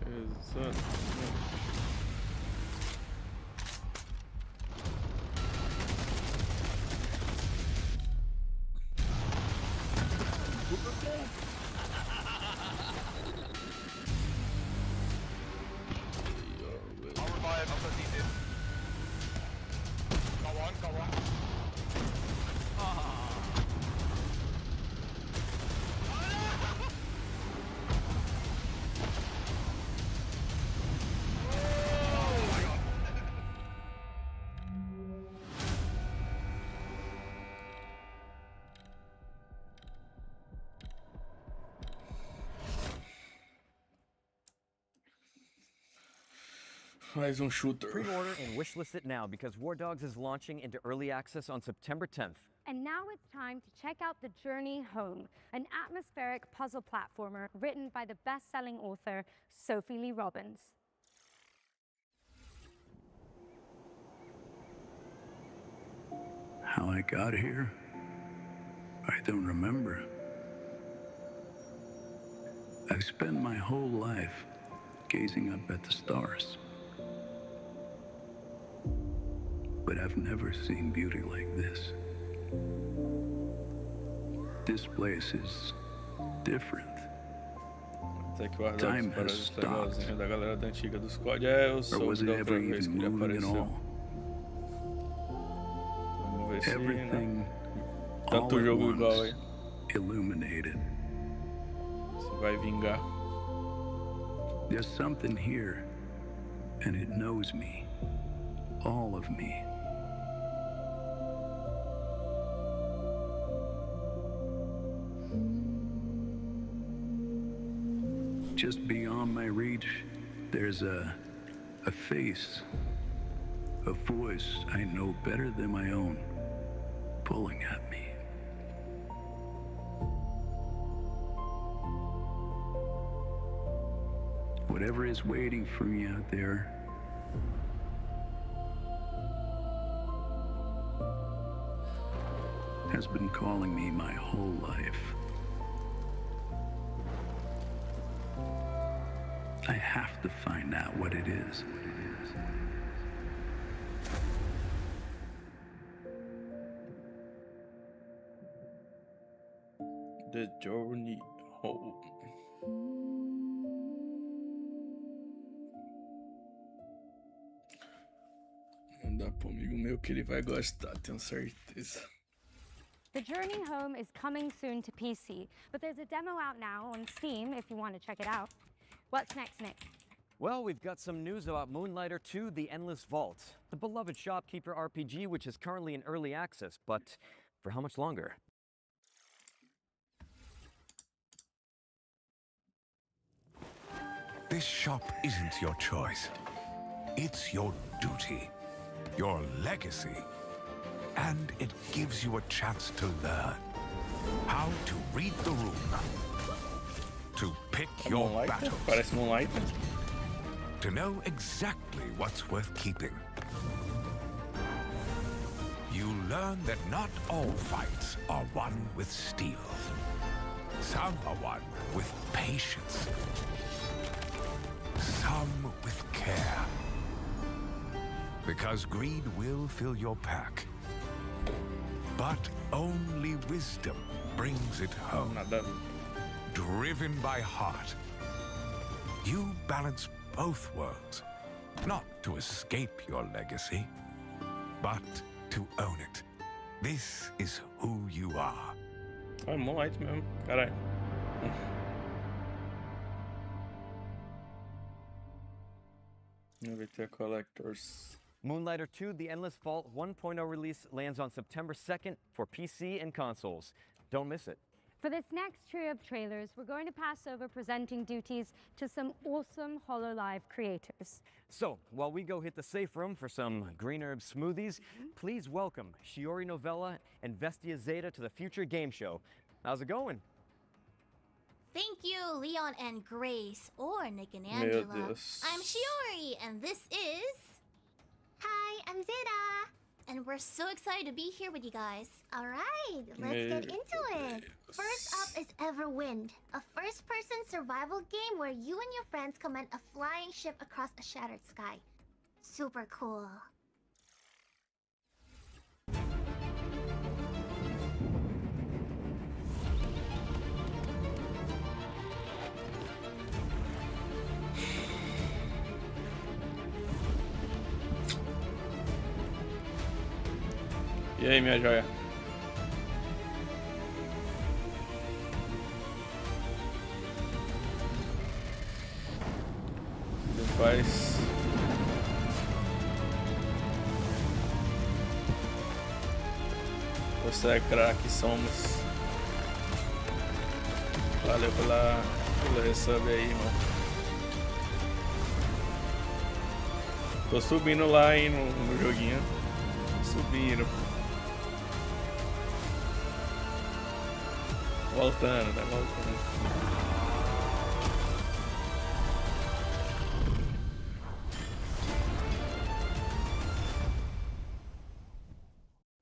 Exatamente.
I'll revive, I'll put these in. Go on, go on.
Mais um shooter.
Pre-order and wishlist it now because War Dogs is launching into early access on September 10th.
And now it's time to check out The Journey Home, an atmospheric puzzle platformer written by the best-selling author Sophie Lee Robbins.
How I got here, I don't remember. I've spent my whole life gazing up at the stars. But I've never seen beauty like this. This place is different.
Até que o
Time
Ardox
has
parece legalzinho da galera da antiga do squad. É, eu
Or
soube
was it
da outra
ever
vez que
even
ele
moving at
apareceu.
all?
Vamos ver se, né?
Everything
Tanto
all at
jogo igual
once,
aí.
illuminated.
Se vai vingar.
There's something here, and it knows me. All of me. Just beyond my reach, there's a face, a voice I know better than my own, pulling at me. Whatever is waiting for me out there has been calling me my whole life. I have to find out what it is.
The journey home. Mandar pro amigo meu que ele vai gostar, tenho certeza.
The Journey Home is coming soon to PC, but there's a demo out now on Steam if you want to check it out. What's next, Nick?
Well, we've got some news about Moonlighter 2: The Endless Vault, the beloved shopkeeper RPG which is currently in early access, but for how much longer?
This shop isn't your choice. It's your duty, your legacy. And it gives you a chance to learn how to read the room, to pick your battles,
Parece Moonlight.
to know exactly what's worth keeping. You learn that not all fights are won with steel. Some are won with patience. Some with care. Because greed will fill your pack. But only wisdom brings it home. Driven by heart, you balance both worlds, not to escape your legacy, but to own it. This is who you are.
Ah, Moonlight mesmo, caralho. Innovator Collectors.
Moonlighter 2: The Endless Vault 1.0 release lands on September 2nd for PC and consoles. Don't miss it.
For this next trio of trailers, we're going to pass over presenting duties to some awesome HoloLive creators.
So, while we go hit the safe room for some green herb smoothies, please welcome Shiori Novella and Vestia Zeta to the Future Game Show. How's it going?
Thank you, Leon and Grace, or Nick and Angela. I'm Shiori, and this is... Hi, I'm Zeta. And we're so excited to be here with you guys.
Alright, let's get into it. First up is Everwind, a first-person survival game where you and your friends command a flying ship across a shattered sky. Super cool.
E aí, minha joia? Depois... Você é craque, somos. Valeu pelo resub aí, irmão. Tô subindo lá, hein, no joguinho. Subindo. Voltando, tá voltando.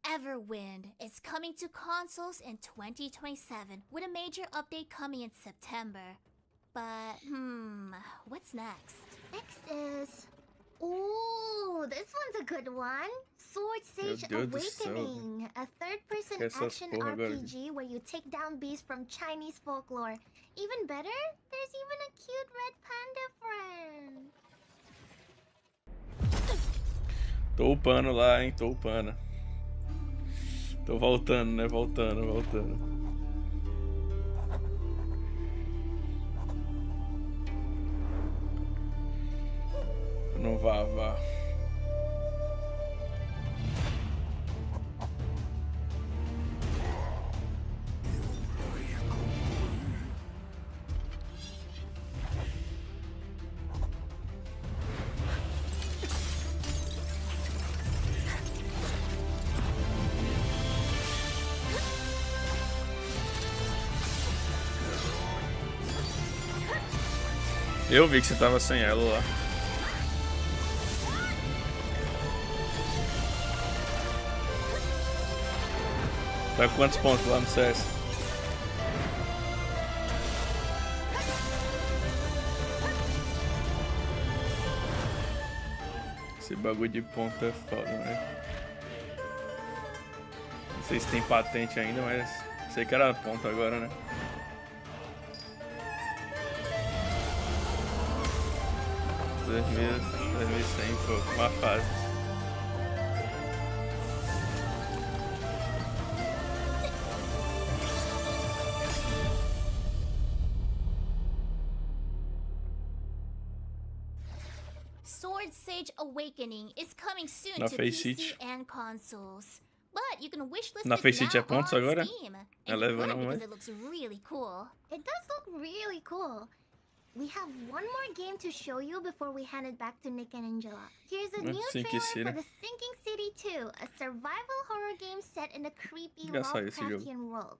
Everwind is coming to consoles in 2027, with a major update coming in September. But, what's next?
Next is... Ooh, this one's a good one. Sword Sage Awakening, a third-person action RPG where you take down beasts from Chinese folklore. Even better, there's even a cute red panda friend.
Tô upando lá, hein? Tô upando. Tô voltando, né? Voltando. Não vá. Eu vi que você tava sem ela lá. Tá com quantos pontos lá no CS? Esse bagulho de ponto é foda, né? Não sei se tem patente ainda, mas sei que era ponto agora, né? $2.100, pô, uma fase.
Sword Sage Awakening is coming soon
Na
to
Face
PC
It.
and consoles. But you can wishlist
Na
it
Face It é
now
pontos
on
agora?
Steam.
É
And you
level
could
não,
because
mas...
it looks really cool.
It does look really cool. We have one more game to show you before we hand it back to Nick and Angela. Here's a new
Sinking
trailer
City.
for The Sinking City 2, a survival horror game set in a creepy
Engraçado esse jogo.
Lovecraftian world.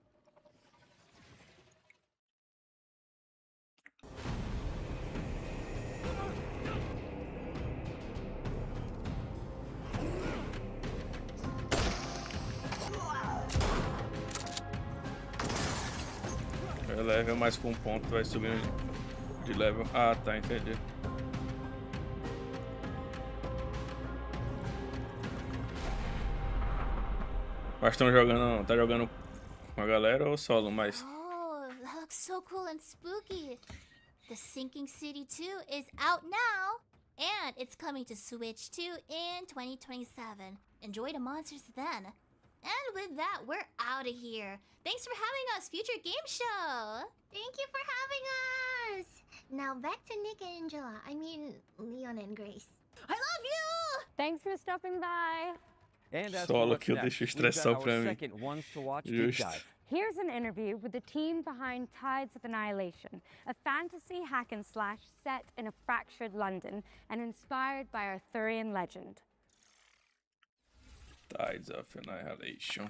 É level, mais com um ponto vai subindo de level. Ah, tá, entendi. Mas estão jogando, tá jogando com a galera ou solo mais?
Oh, that looks so cool and spooky. The Sinking City 2 is out now, and it's coming to Switch 2 in 2027. Enjoy the monsters then. And with that, we're out of here. Thanks for having us, Future Game Show.
Thank you for having us. Now back to Nick and Angela. I mean, Leon and Grace.
I love you!
Thanks for stopping by.
And as
Solo
for
que eu
what's
deixo
next, we've
estressar
got
pra
our
mim.
second ones to watch deep
Justo.
dive. Here's an interview with the team behind Tides of Annihilation, a fantasy hack and slash set in a fractured London and inspired by Arthurian legend.
Tides of Annihilation.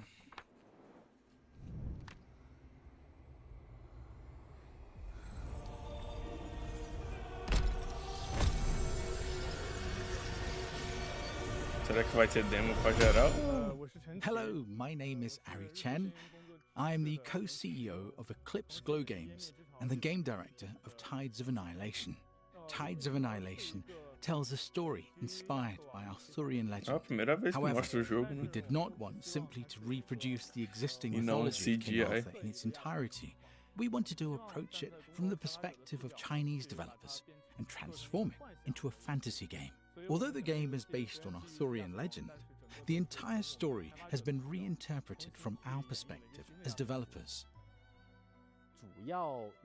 Será que vai ter demo pra geral?
Hello, my name is Ari Chen. I am the co-CEO of Eclipse Glow Games and the game director of Tides of Annihilation. Tides of Annihilation tells a story inspired by Arthurian legend.
Primeira vez que
However,
mostra o jogo, né?
we did not want simply to reproduce the existing
E não
mythology of King
CGI.
Arthur in its entirety. We wanted to approach it from the perspective of Chinese developers and transform it into a fantasy game. Although the game is based on Arthurian legend, the entire story has been reinterpreted from our perspective as developers.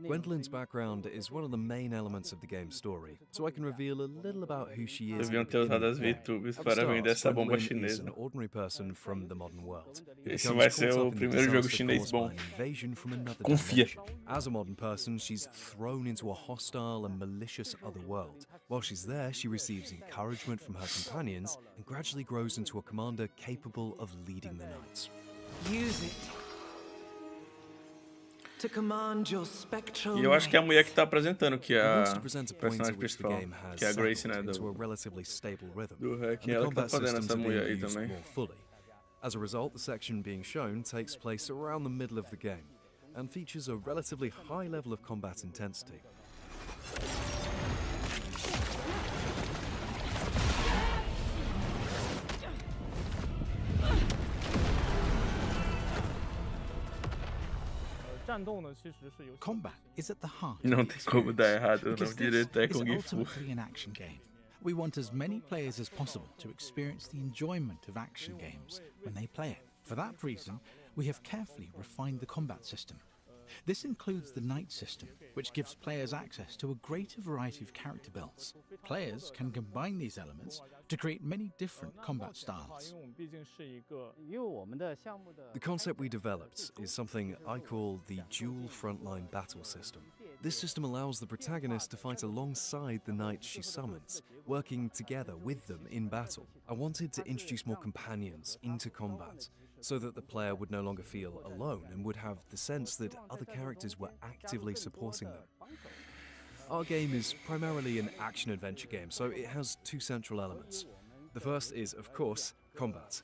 Gwendolyn's background is one of the main elements of the game's story, so I can reveal a little about who she is.
Deviam ter usado as VTubers para vender essa bomba
Gwendolyn is
chinesa.
an ordinary person from the modern world.
Esse
Becomes
vai ser
caught
o
up in the
primeiro jogo
disaster
chinês
caused
bom.
by an invasion from another
Confia.
dimension. As a modern person, she's thrown into a hostile and malicious other world. While she's there, she receives encouragement from her companions and gradually grows into a commander capable of leading the knights.
Use it to command your spectral
E eu acho que é a mulher que tá apresentando, que é
It
a
wants to present a point
personagem
at which the
principal,
game has
que é a Grace, né,
settled into a
do
relatively stable rhythm.
do hack,
and the
ela que tá
combat
fazendo
systems
essa
are
mulher
being
aí
used
também.
more fully. As a result, the section being shown takes place around the middle of the game and features a relatively high level of combat intensity.
Combat is at the heart
Não
of the
tem como dar errado, o
because
nome direito é
this is
Kung Fu.
ultimately an action game. We want as many players as possible to experience the enjoyment of action games when they play it. For that reason, we have carefully refined the combat system. This includes the Knight system, which gives players access to a greater variety of character builds. Players can combine these elements to create many different combat styles.
The concept we developed is something I call the dual frontline battle system. This system allows the protagonist to fight alongside the knights she summons, working together with them in battle. I wanted to introduce more companions into combat, so that the player would no longer feel alone and would have the sense that other characters were actively supporting them. Our game is primarily an action-adventure game, so it has two central elements. The first is, of course, combat.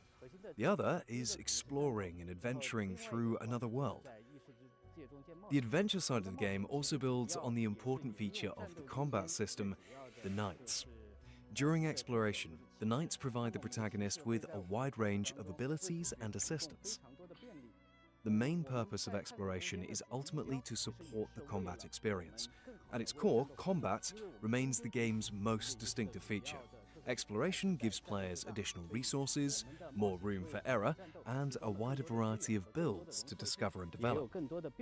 The other is exploring and adventuring through another world. The adventure side of the game also builds on the important feature of the combat system, the knights. During exploration, the knights provide the protagonist with a wide range of abilities and assistance. The main purpose of exploration is ultimately to support the combat experience. At its core, combat remains the game's most distinctive feature. Exploration gives players additional resources, more room for error, and a wider variety of builds to discover and develop. To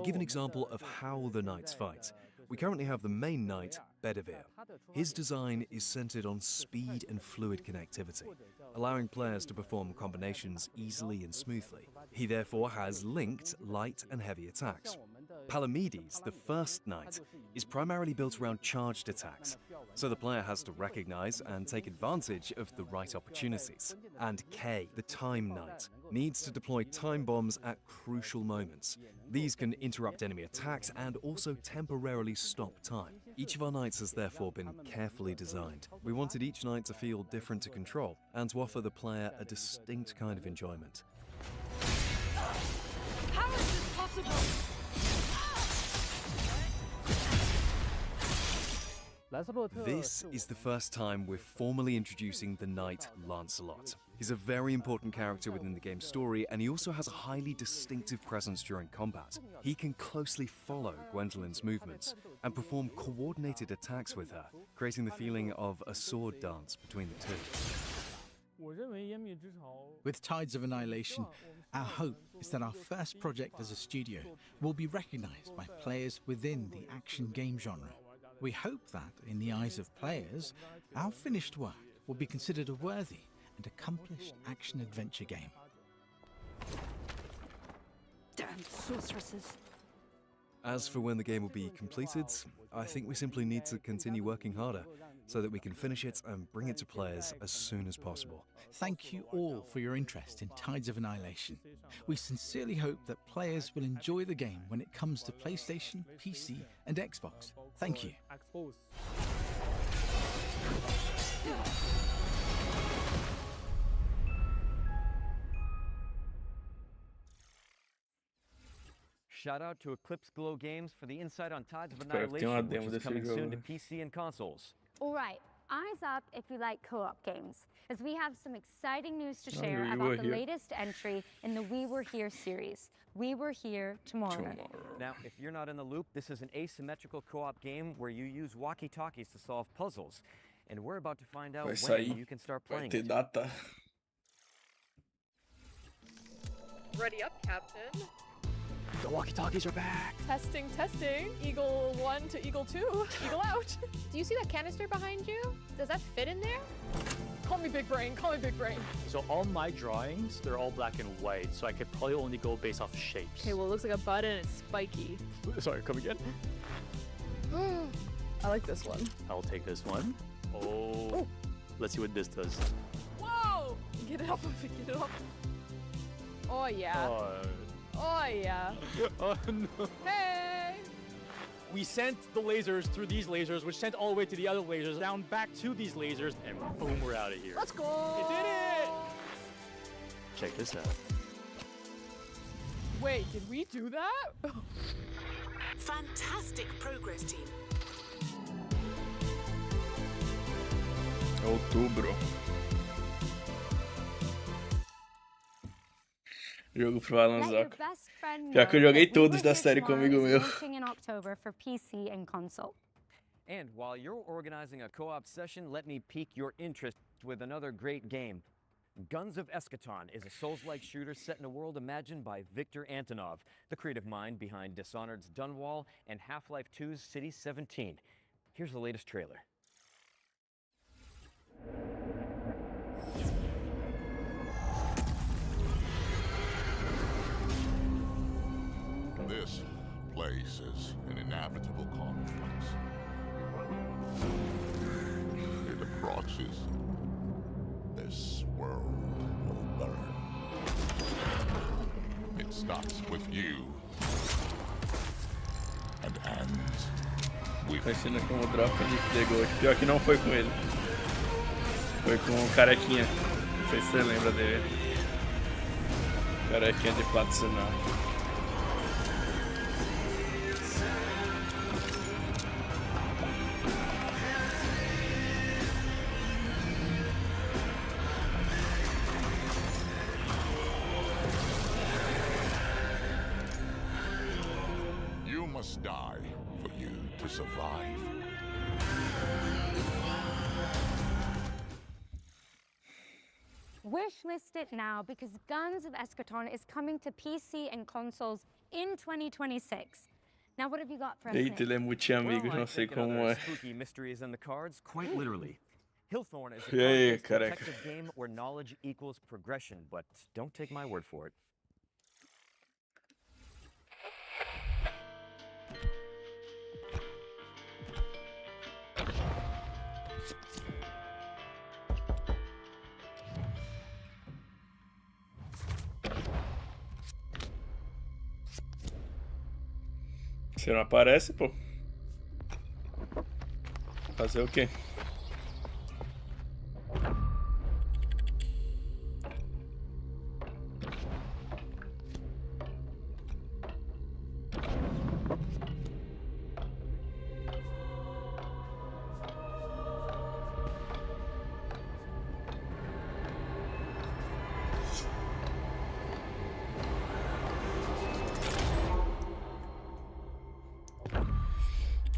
give an example of how the knights fight, we currently have the main knight, Bedivere. His design is centered on speed and fluid connectivity, allowing players to perform combinations easily and smoothly. He therefore has linked light and heavy attacks. Palamedes, the first knight, is primarily built around charged attacks, so the player has to recognize and take advantage of the right opportunities. And Kay, the time knight, needs to deploy time bombs at crucial moments. These can interrupt enemy attacks and also temporarily stop time. Each of our knights has therefore been carefully designed. We wanted each knight to feel different to control and to offer the player a distinct kind of enjoyment.
How is this possible?
This is the first time we're formally introducing the knight Lancelot. He's a very important character within the game's story, and he also has a highly distinctive presence during combat. He can closely follow Gwendolyn's movements and perform coordinated attacks with her, creating the feeling of a sword dance between the two.
With Tides of Annihilation, our hope is that our first project as a studio will be recognized by players within the action game genre. We hope that, in the eyes of players, our finished work will be considered a worthy and accomplished action-adventure game.
Damn sorceresses.
As for when the game will be completed, I think we simply need to continue working harder so that we can finish it and bring it to players as soon as possible.
Thank you all for your interest in Tides of Annihilation. We sincerely hope that players will enjoy the game when it comes to PlayStation, PC, and Xbox. Thank you.
Shout out to Eclipse Glow Games for the insight on Tides of Annihilation, which is coming soon to PC and consoles.
All right, eyes up if you like co-op games, as we have some exciting news to share about the latest entry in the We Were Here series, We Were Here Tomorrow.
Now, if you're not in the loop, this is an asymmetrical co-op game where you use walkie-talkies to solve puzzles, and we're about to find out when you can start playing it.
Ready up, Captain.
The walkie-talkies are back.
Testing, testing. Eagle 1 to Eagle 2. Eagle out. Do you see that canister behind you? Does that fit in there? Call me big brain, call me big brain.
So all my drawings, they're all black and white, so I could probably only go based off shapes.
Okay, well it looks like a button and it's spiky.
Sorry, come again?
I like this one.
I'll take this one. Oh. Let's see what this does.
Whoa! Get it off of it, get it off. Oh yeah. Oh yeah.
Oh no.
Hey!
We sent the lasers through these lasers, which sent all the way to the other lasers, down back to these lasers, and boom, we're out of here.
Let's go!
We did it! Check this out.
Wait, did we do that?
Fantastic progress, team.
Outubro. Jogo pro Alan Zoc. Pior que eu joguei todos da série com um amigo meu.
In October for PC and console.
And while you're organizing a co-op session, let me pique your interest with another great game. Guns of Eschaton is a Souls-like shooter set in a world imagined by Viktor Antonov, the creative mind behind Dishonored's Dunwall and Half-Life 2's City 17. Here's the latest trailer.
This place is an inevitable conflict. It approaches. This world will burn. It starts with you.
Imagina como o drop ele pegou. Pior que não foi com ele. Foi com o carequinha. Não sei se você lembra dele. Carequinha de Platsunal.
You must die for you to survive.
Wishlist it now because Guns of Eschaton is coming to PC and consoles in 2026. Now, what have you got for us?
Eita, ele é multi-amigos, não sei como é.
Spooky mysteries in the cards, quite literally. Hillthorn is a
E aí,
card-based
careca?
detective game where knowledge equals progression, but don't take my word for it.
Você não aparece, pô? Fazer o quê?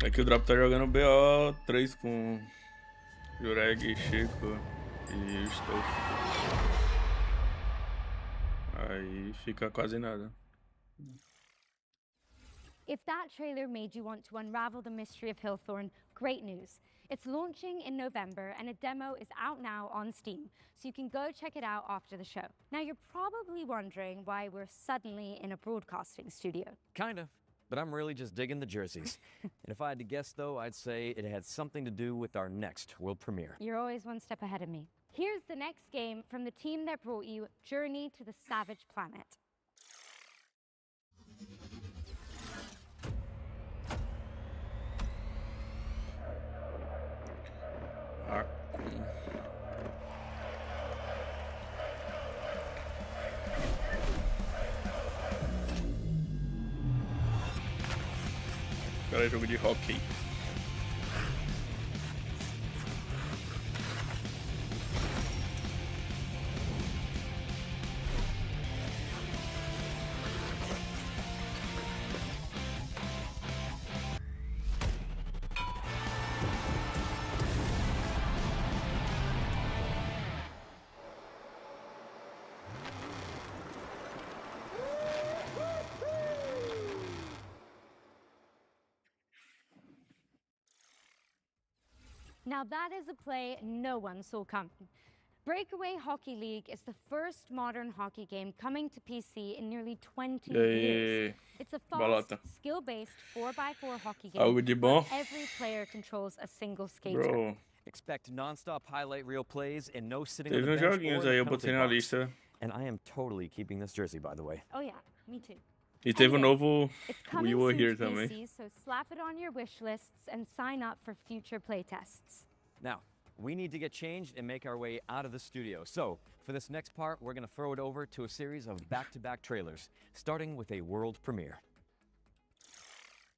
É que o Drop tá jogando BO3 com Jureg, Chico e o Stolf. Aí fica quase nada.
If that trailer made you want to unravel the mystery of Hillthorn, great news. It's launching in November and a demo is out now on Steam, so you can go check it out after the show. Now you're probably wondering why we're suddenly in a broadcasting studio.
Kind of. But I'm really just digging the jerseys. And if I had to guess, though, I'd say it had something to do with our next world premiere.
You're always one step ahead of me. Here's the next game from the team that brought you Journey to the Savage Planet.
Agora é jogo de hockey.
Now that is a play no one saw coming. Breakaway Hockey League is the first modern hockey game coming to PC in nearly 20 years. It's a fast, skill-based 4x4 hockey game
Algo de bom?
where every player controls a single skater.
Bro.
Expect non-stop highlight reel plays and no sitting
Teve
on the
uns
bench
joguinhos
or
aí,
the
eu
penalty
botei na
box.
lista.
And I am totally keeping this jersey, by the way.
Oh yeah, me too.
E teve um novo
It's
We
coming
Were
soon
Here
to
também.
PC, so slap it on your wish lists and sign up for future playtests.
Now, we need to get changed and make our way out of the studio. So, for this next part, we're going to throw it over to a series of back-to-back trailers, starting with a world premiere.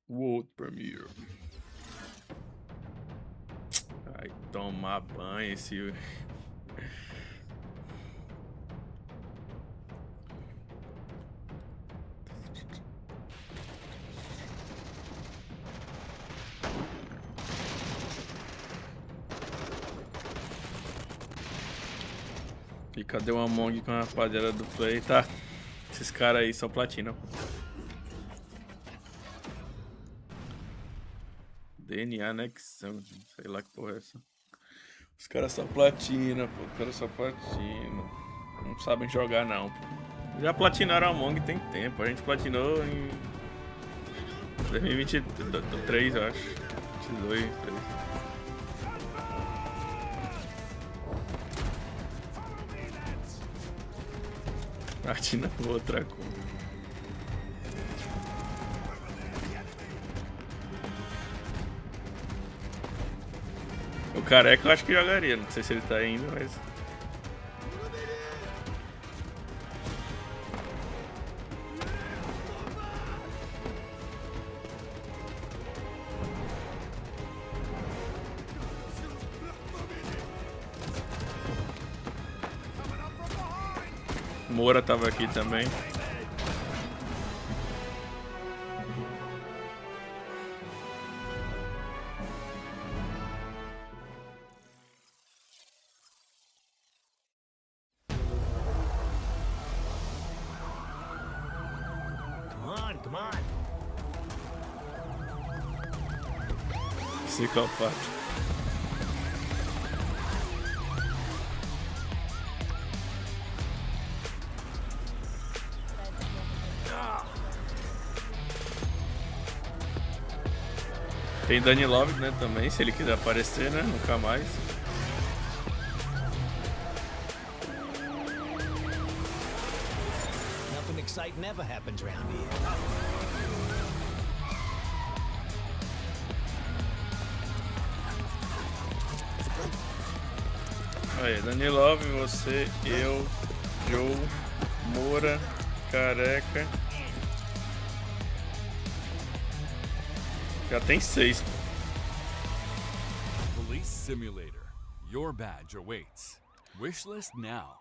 World Premiere. Vai tomar banho esse... E cadê o Among com a rapaziada do Play? Tá, esses caras aí são platina. DNA, né? Que são, sei lá que porra é essa. Os caras são platina, pô. Os caras são platina. Não sabem jogar, não, pô. Já platinaram a Among tem tempo. A gente platinou em 2023, eu acho. 22, 23. Platina outra coisa. O Careca eu acho que jogaria, não sei se ele tá indo, mas... Moura tava aqui também.
Come on.
Psicopata. Tem Danilov, né, também, se ele quiser aparecer, né, nunca mais.
Nothing exciting ever happens around here.
Aí, Danilov, você, eu, Joe, Moura, Careca. Já tem 6.
Police Simulator. Your badge awaits. Wishlist now.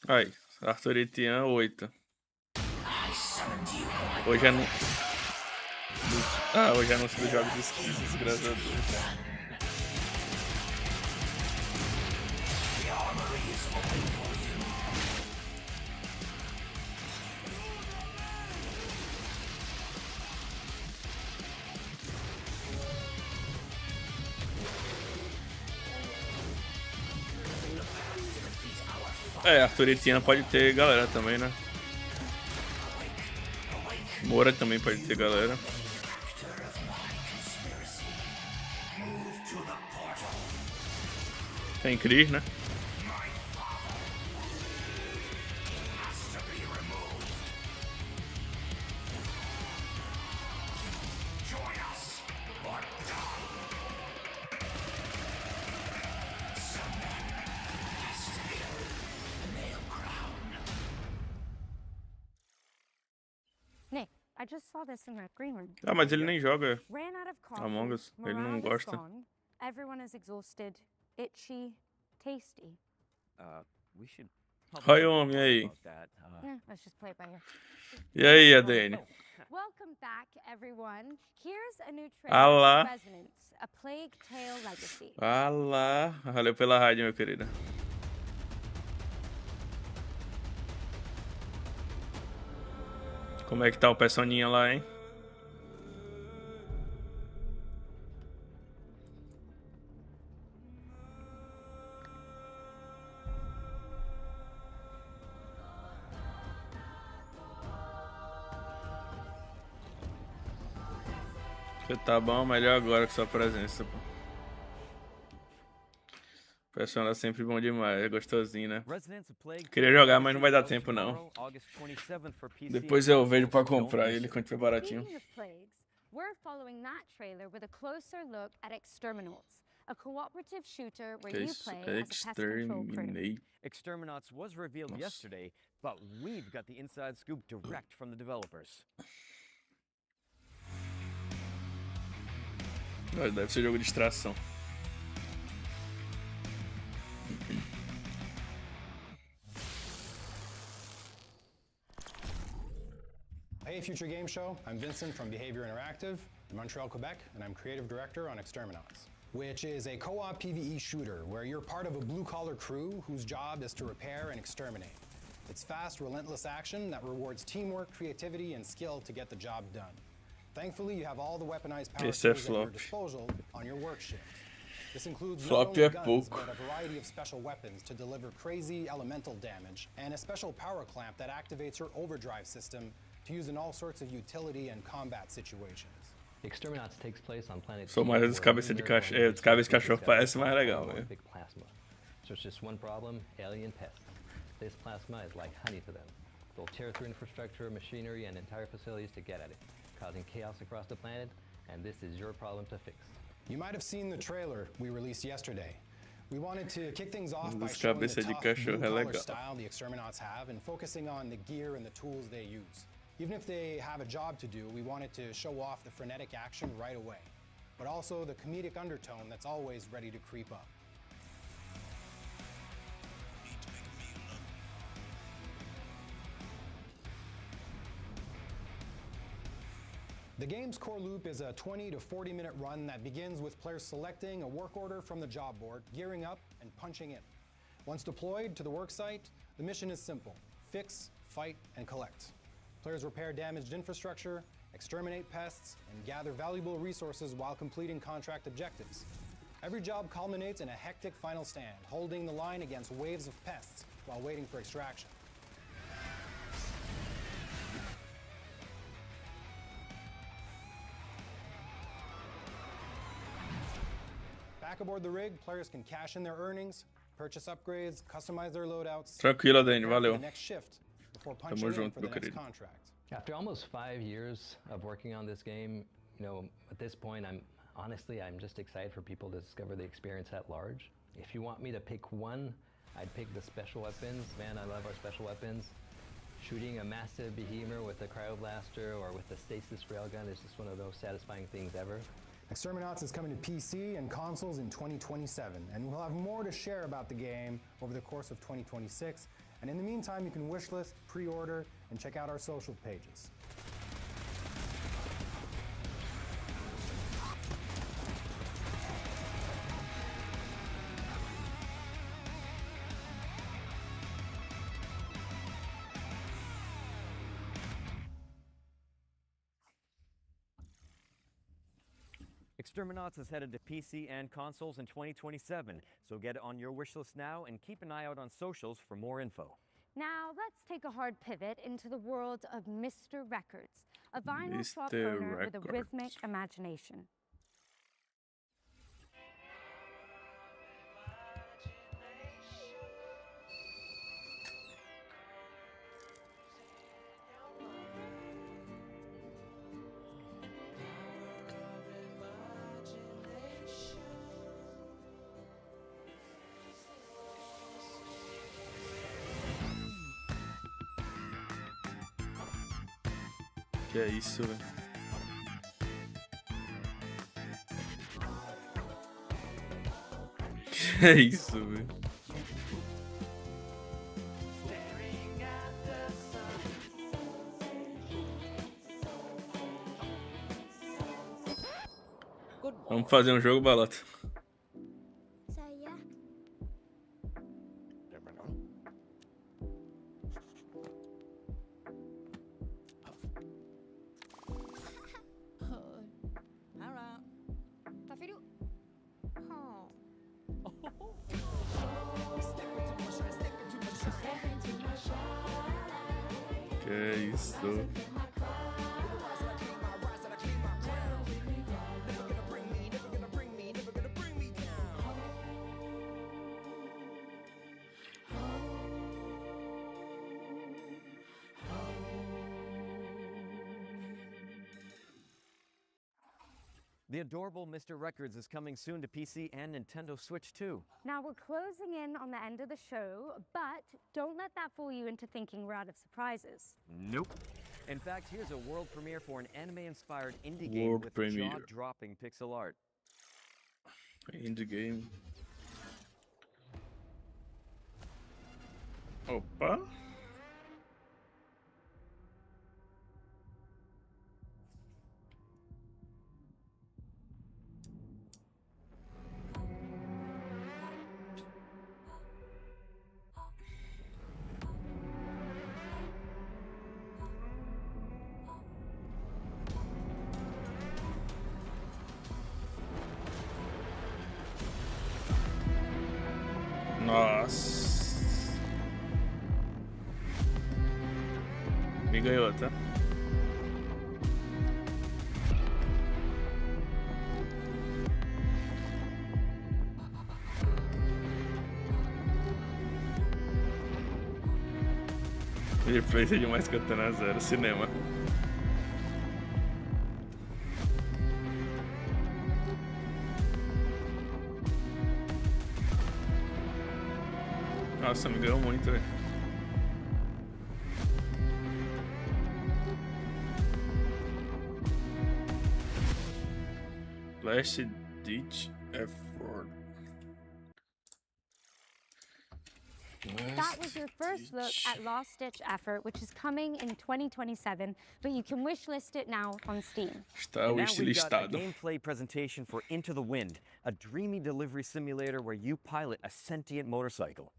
Aí, Arthur e Tian, 8. Hoje é no... Ah, hoje é anúncio dos jogos dos 15, graças a Deus. É, Arthur e Tiana pode ter galera também, né? Moura também pode ter galera. Tem Cris, né?
Nick, I just saw this in that green room.
Ah, mas ele nem joga
Ran out of coffee,
Among Us. Ele não
morale is
gosta.
gone, everyone is exhausted, itchy, tasty.
We should
Oi, homem, e aí?
Yeah, let's just play it by ear.
E aí, ADN?
Welcome back, everyone. Here's a new
Ah
trailer
lá.
for Resonance, A Plague Tale Legacy.
Ah lá. Valeu pela rádio, meu querido. Como é que tá o personinha lá, hein? Você tá bom, melhor agora com sua presença, pô. O personagem é sempre bom demais, é gostosinho, né? Queria jogar, mas não vai dar tempo, não. Depois eu vejo pra comprar ele quando tiver baratinho.
Speaking of plagues, we're following that trailer with a closer look at Exterminauts, a cooperative shooter where you play as a pest control crew.
Exterminauts was revealed yesterday, but we've got the inside scoop direct from the developers.
Deve ser jogo de extração.
Hey, Future Game Show. I'm Vincent from Behavior Interactive in Montreal, Quebec, and I'm creative director on Exterminauts, which is a co-op PvE shooter where you're part of a blue-collar crew whose job is to repair and exterminate. It's fast, relentless action that rewards teamwork, creativity, and skill to get the job done. Thankfully, you have all the weaponized power tools at your disposal on your work shift. This includes not only guns, but a variety of special weapons to deliver crazy elemental damage, and a special power clamp that activates your overdrive system to use in all sorts of utility and combat situations.
Exterminauts takes place on planet
Sou mais dos cabeça de cachorro. Dos cabeça de cachorro parece mais legal, né?
big plasma. So it's just one problem, alien pests. This plasma is like honey to them. They'll tear through infrastructure, machinery, and entire facilities to get at it, causing chaos across the planet, and this is your problem to fix.
You might have seen the trailer we released yesterday. We wanted to kick things off by showing the tough blue-collar style the Exterminauts have and focusing on the gear and the tools they use. Even if they have a job to do, we wanted to show off the frenetic action right away, but also the comedic undertone that's always ready to creep up. The game's core loop is a 20 to 40 minute run that begins with players selecting a work order from the job board, gearing up, and punching in. Once deployed to the work site, the mission is simple: fix, fight, and collect. Players repair damaged infrastructure, exterminate pests, and gather valuable resources while completing contract objectives. Every job culminates in a hectic final stand, holding the line against waves of pests while waiting for extraction. Back aboard the rig, players can cash in their earnings, purchase upgrades, customize their loadouts.
Tranquilo, Dani, valeu.
The next shift before punching in for the next contract.
After almost 5 years of working on this game, at this point, I'm just excited for people to discover the experience at large. If you want me to pick one, I'd pick the special weapons. Man, I love our special weapons. Shooting a massive behemoth with a cryoblaster or with a stasis railgun is just one of those satisfying things ever.
Exterminauts is coming to PC and consoles in 2027, and we'll have more to share about the game over the course of 2026. And in the meantime, you can wishlist, pre-order, and check out our social pages.
Exterminauts is headed to PC and consoles in 2027, so get it on your wish list now and keep an eye out on socials for more info.
Now let's take a hard pivot into the world of Mr. Records, a vinyl shop owner with a rhythmic imagination.
Que é isso, velho? Que é isso, velho? Vamos fazer um jogo, Balota. Que é isso?
The adorable Mr. Records is coming soon to PC and Nintendo Switch too.
Now we're closing in on the end of the show, but don't let that fool you into thinking we're out of surprises.
Nope. In fact, here's a world premiere for an anime-inspired indie game with jaw-dropping pixel art.
Indie game. Opa. Nossa. Me ganhou, tá? Replay demais cantando a zero. Cinema. Nossa, me deu muito, velho. Last ditch effort.
That was your first look at Last Ditch Effort, which is coming in 2027, but you can wishlist it now on Steam.
Está wishlistado.
Now we've got a gameplay presentation for Into the Wind, a dreamy delivery simulator where you pilot a sentient motorcycle.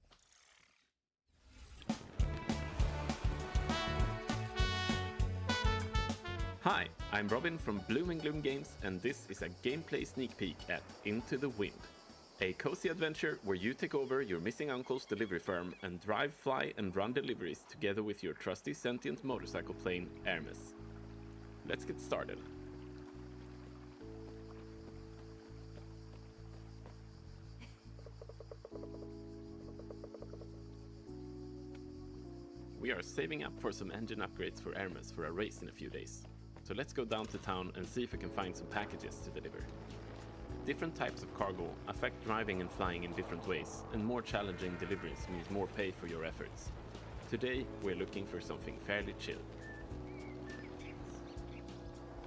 Hi, I'm Robin from Bloom and Gloom Games, and this is a gameplay sneak peek at Into the Wind. A cozy adventure where you take over your missing uncle's delivery firm and drive, fly and run deliveries together with your trusty sentient motorcycle plane, Hermes. Let's get started. We are saving up for some engine upgrades for Hermes for a race in a few days. So let's go down to town and see if we can find some packages to deliver. Different types of cargo affect driving and flying in different ways, and more challenging deliveries means more pay for your efforts. Today, we're looking for something fairly chill.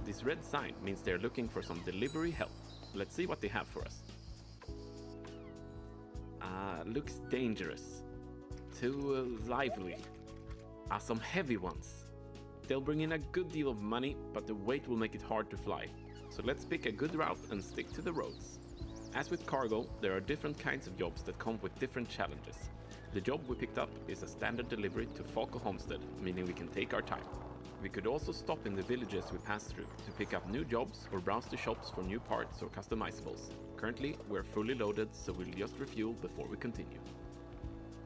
This red sign means they're looking for some delivery help. Let's see what they have for us. Looks dangerous. Too lively. Some heavy ones. They'll bring in a good deal of money, but the weight will make it hard to fly. So let's pick a good route and stick to the roads. As with cargo, there are different kinds of jobs that come with different challenges. The job we picked up is a standard delivery to Falco Homestead, meaning we can take our time. We could also stop in the villages we pass through to pick up new jobs or browse the shops for new parts or customizables. Currently, we're fully loaded, so we'll just refuel before we continue.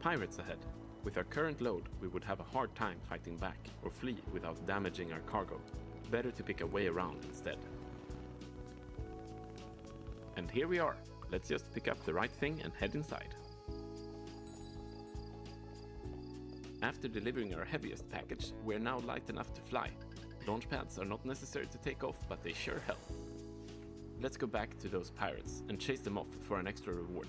Pirates ahead. With our current load, we would have a hard time fighting back or flee without damaging our cargo. Better to pick a way around instead. And here we are. Let's just pick up the right thing and head inside. After delivering our heaviest package, we're now light enough to fly. Launch pads are not necessary to take off, but they sure help. Let's go back to those pirates and chase them off for an extra reward.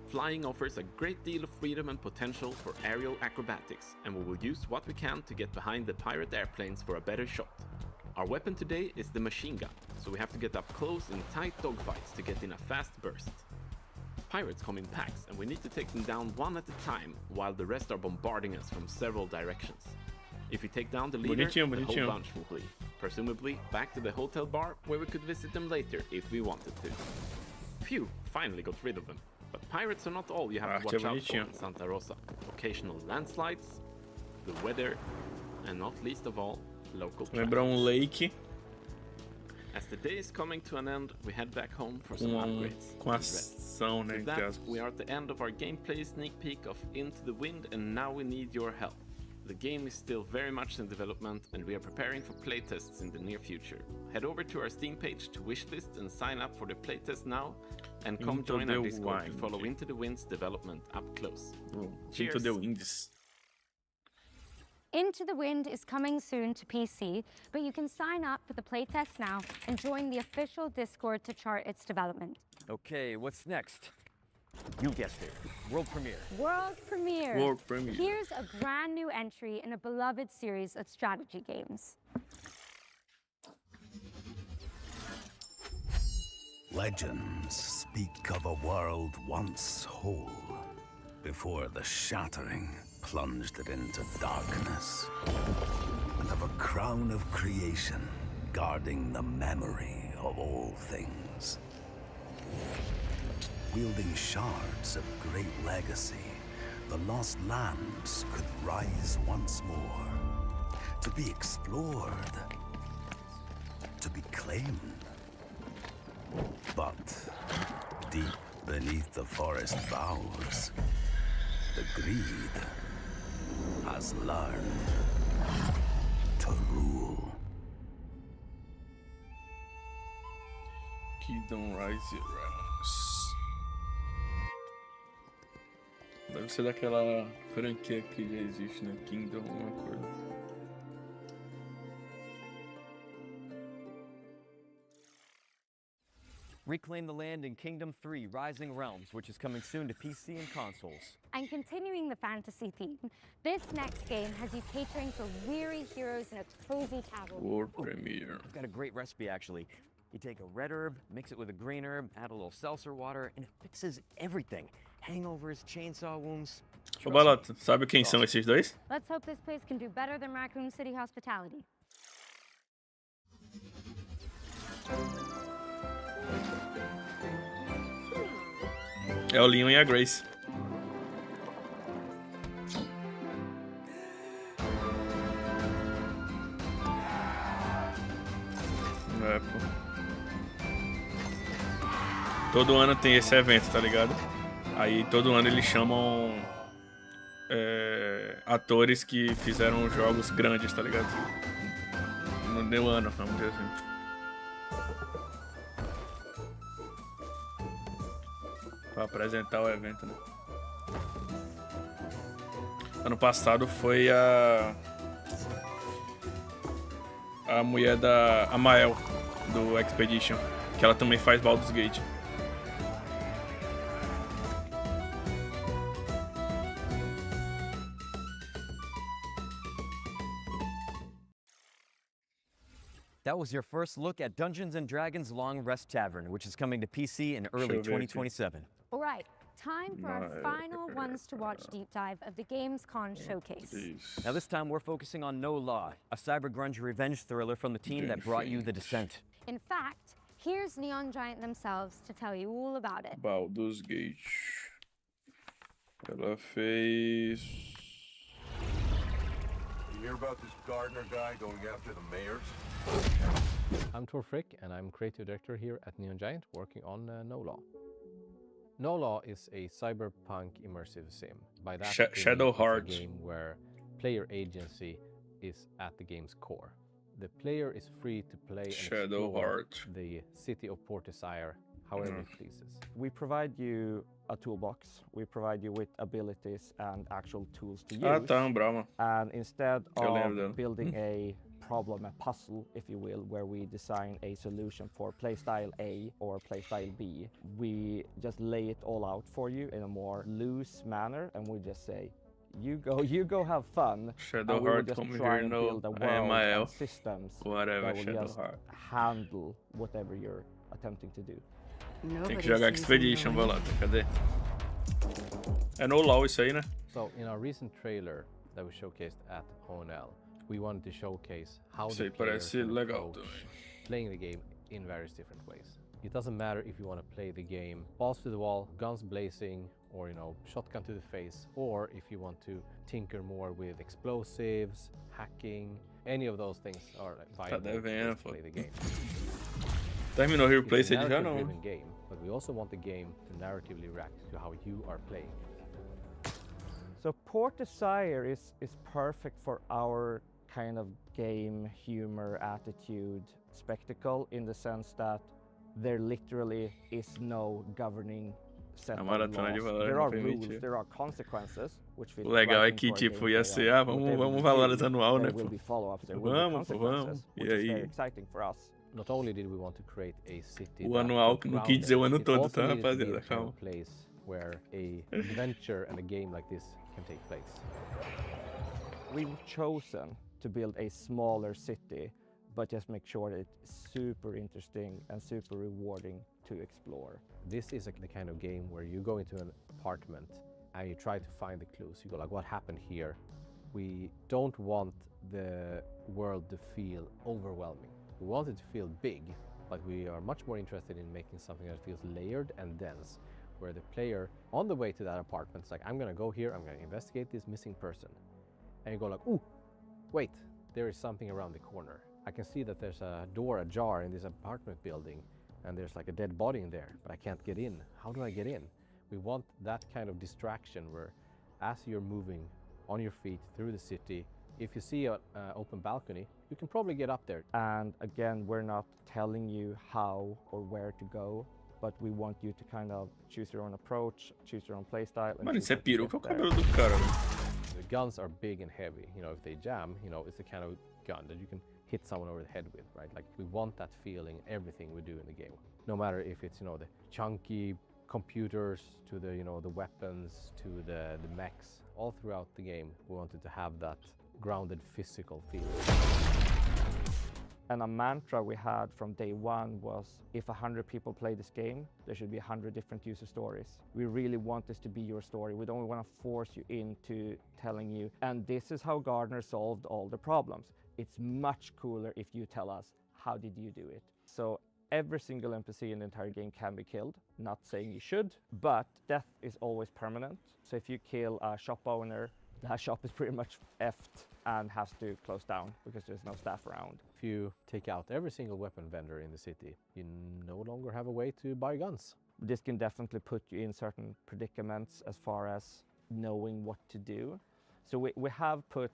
Flying offers a great deal of freedom and potential for aerial acrobatics, and we will use what we can to get behind the pirate airplanes for a better shot. Our weapon today is the machine gun, so we have to get up close in tight dogfights to get in a fast burst. Pirates come in packs, and we need to take them down one at a time, while the rest are bombarding us from several directions. If we take down the leader, the whole bunch will flee, presumably back to the hotel bar, where we could visit them later if we wanted to. Phew, finally got rid of them. But pirates are not all you have to watch out for in Santa Rosa. Occasional landslides, the weather, and not least of all, local traffic.
Lake.
As the day is coming to an end, we head back home for some upgrades. With that, we are at the end of our gameplay sneak peek of Into the Wind, and now we need your help. The game is still very much in development, and we are preparing for playtests in the near future. Head over to our Steam page to wishlist and sign up for the playtest now, and come join our Discord to follow Into the Wind's development up close. Cheers!
Into the Winds.
Into the Wind is coming soon to PC, but you can sign up for the playtest now and join the official Discord to chart its development.
Okay, what's next? You guessed it. World premiere.
World premiere.
World premiere.
Here's a brand new entry in a beloved series of strategy games.
Legends speak of a world once whole, before the shattering plunged it into darkness, and of a crown of creation guarding the memory of all things. Wielding shards of great legacy, the lost lands could rise once more, to be explored, to be claimed. But deep beneath the forest boughs, the greed has learned to rule.
Kingdom Rise Deve ser daquela franquia que já existe, né? Kingdom, alguma coisa.
Reclaim the land in Kingdom 3 Rising Realms, which is coming soon to PC and consoles.
And continuing the fantasy theme, this next game has you catering for weary heroes in a cozy tavern.
World premiere.
I've got a great recipe, actually. You take a red herb, mix it with a green herb, add a little seltzer water, and it fixes everything. Hangovers, chainsaw wounds.
Ô, Balota, sabe quem são esses dois?
Let's hope this place can do better than Raccoon City hospitality.
É o Leon e a Grace. É, pô. Todo ano tem esse evento, tá ligado? Aí todo ano eles chamam atores que fizeram jogos grandes, tá ligado? No meu ano, vamos dizer assim. Pra apresentar o evento, né? Ano passado foi a mulher da Amael, do Expedition, que ela também faz Baldur's Gate.
That was your first look at Dungeons & Dragons Long Rest Tavern, which is coming to PC in early 2027.
All right, time for our final ones to watch deep dive of the Gamescom showcase.
Now this time we're focusing on No Law, a cyber grunge revenge thriller from the team that brought you The Descent.
In fact, here's Neon Giant themselves to tell you all about it.
Baldur's Gate. Ela fez...
You hear about this Gardner guy going after the mayors?
I'm Tor Frick, and I'm creative director here at Neon Giant, working on No Law. No Law is a cyberpunk immersive sim. By that,
Shadowheart.
It's a game where player agency is at the game's core. The player is free to play and explore the city of Port Desire however it pleases.
We provide you a toolbox. We provide you with abilities and actual tools to use.
Bravo.
And instead of building a problem, a puzzle, if you will, where we design a solution for playstyle A or playstyle B, we just lay it all out for you in a more loose manner, and we just say, you go have fun.
Shadowheart, come here, no,
and systems
whatever,
that will just
Shadowheart.
handle whatever you're attempting to do.
Tem que jogar Expedition, vai lá, cadê? É No Law isso aí, né?
So, in our recent trailer that we showcased at ONL, we wanted to showcase how the players can approach playing the game in various different ways. It doesn't matter if you want to play the game balls to the wall, guns blazing, or shotgun to the face, or if you want to tinker more with explosives, hacking, any of those things are viable to play the game.
Terminou o replay, você já não.
Game, but we also want the game to narratively react to how you are playing.
So Port Desire is perfect for our kind of game humor, attitude, spectacle, in the sense that there literally is no governing set of laws. There are rules, there are consequences, which fit
legal é que tipo ia ser, vamos valorizar anual, né?
There will be follow-ups, there will be consequences, which is very exciting for us.
Not only did we want to create a city
o anual não quis dizer o ano todo, tá, rapaziada? Calma.
A place where a adventure and a game like this can take place.
We've chosen to build a smaller city, but just make sure that it's super interesting and super rewarding to explore.
This is the kind of game where you go into an apartment and you try to find the clues. You go like, what happened here? We don't want the world to feel overwhelming. We want it to feel big, but we are much more interested in making something that feels layered and dense, where the player on the way to that apartment is like, I'm gonna go here, I'm gonna investigate this missing person. And you go like, ooh, wait, there is something around the corner. I can see that there's a door ajar in this apartment building, and there's like a dead body in there, but I can't get in. How do I get in? We want that kind of distraction where as you're moving on your feet through the city, if you see an open balcony, you can probably get up there.
And again, we're not telling you how or where to go, but we want you to kind of choose your own approach, choose your own playstyle.
Mano, isso é peruca, qual o cabelo do cara?
The guns are big and heavy. If they jam, it's the kind of gun that you can hit someone over the head with, right? Like we want that feeling everything we do in the game. No matter if it's, the chunky computers to the, the weapons to the mechs, all throughout the game, we wanted to have that grounded physical feeling.
And a mantra we had from day one was, if 100 people play this game, there should be 100 different user stories. We really want this to be your story. We don't want to force you into telling you, and this is how Gardner solved all the problems. It's much cooler if you tell us, how did you do it? So every single NPC in the entire game can be killed. Not saying you should, but death is always permanent. So if you kill a shop owner, that shop is pretty much effed and has to close down because there's no staff around.
If you take out every single weapon vendor in the city, you no longer have a way to buy guns.
This can definitely put you in certain predicaments as far as knowing what to do. So we have put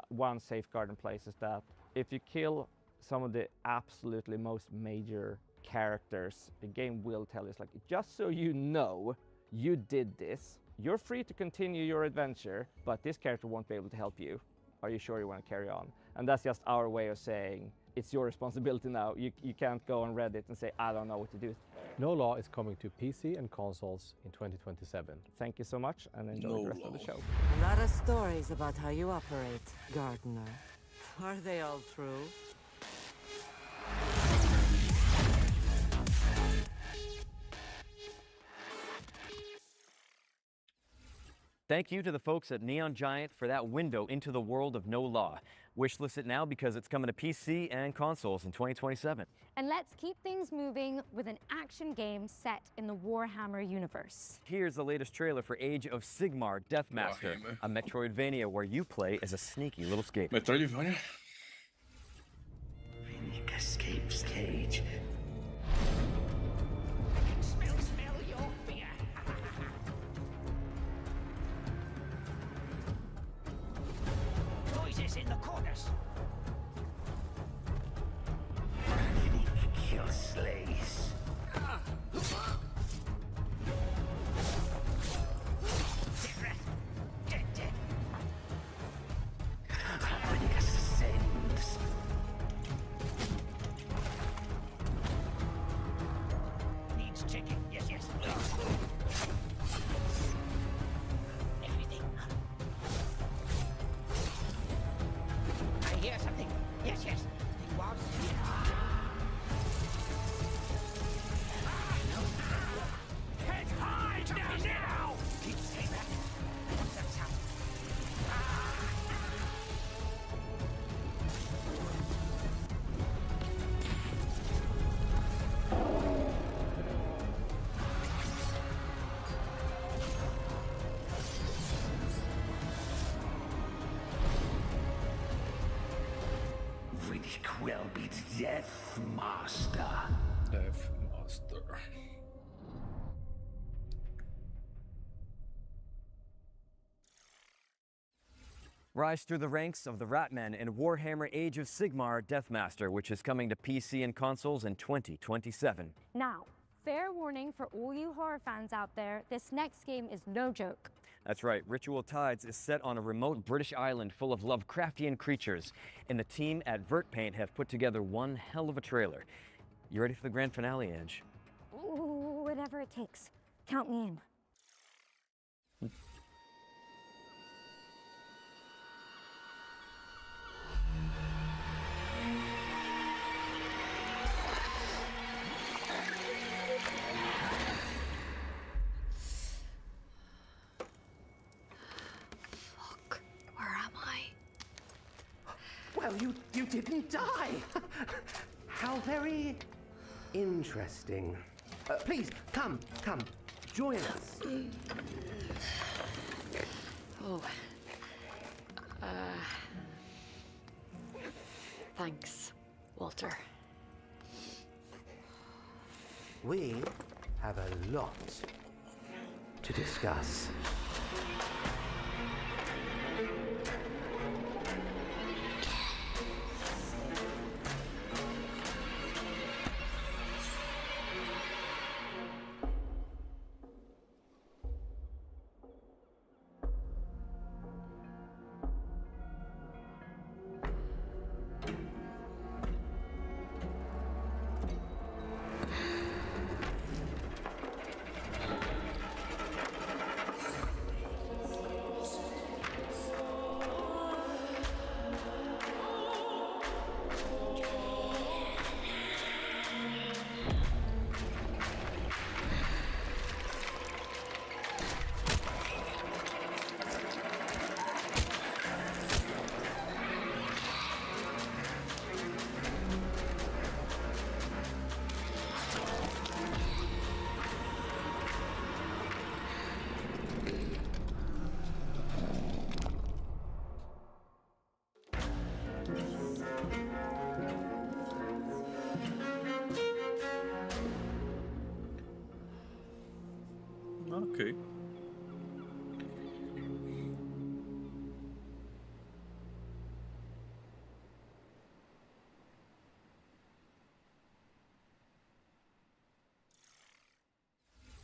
one safeguard in place, is that if you kill some of the absolutely most major characters, the game will tell you, it's like, just so you know, you did this. You're free to continue your adventure, but this character won't be able to help you. Are you sure you want to carry on? And that's just our way of saying, it's your responsibility now. You can't go on Reddit and say, I don't know what to do.
No Law is coming to PC and consoles in 2027.
Thank you so much, and enjoy the rest of the show.
A lot of stories about how you operate, Gardner. Are they all true?
Thank you to the folks at Neon Giant for that window into the world of No Law. Wishlist it now because it's coming to PC and consoles in 2027.
And let's keep things moving with an action game set in the Warhammer universe.
Here's the latest trailer for Age of Sigmar Deathmaster, a Metroidvania where you play as a sneaky little skater.
Metroidvania?
Riddick escapes cage. Smell your fear. Noises in the corners. Riddick kills slays. Dead. Riddick ascends. Needs checking. Yes. Everything. I hear something. Yes. It was here. Head high now! Keep saying that. What's that sound? Riddick will beat Death Master.
Death Master.
Rise through the ranks of the Ratmen in Warhammer Age of Sigmar Deathmaster, which is coming to PC and consoles in 2027.
Now, fair warning for all you horror fans out there, this next game is no joke.
That's right, Ritual Tides is set on a remote British island full of Lovecraftian creatures, and the team at Vertpaint have put together one hell of a trailer. You ready for the grand finale, Edge?
Ooh, whatever it takes. Count me in.
Where am I?
Well, you didn't die. How very interesting. Please, come. Join us.
Oh. Thanks, Walter.
We have a lot to discuss.
Ok.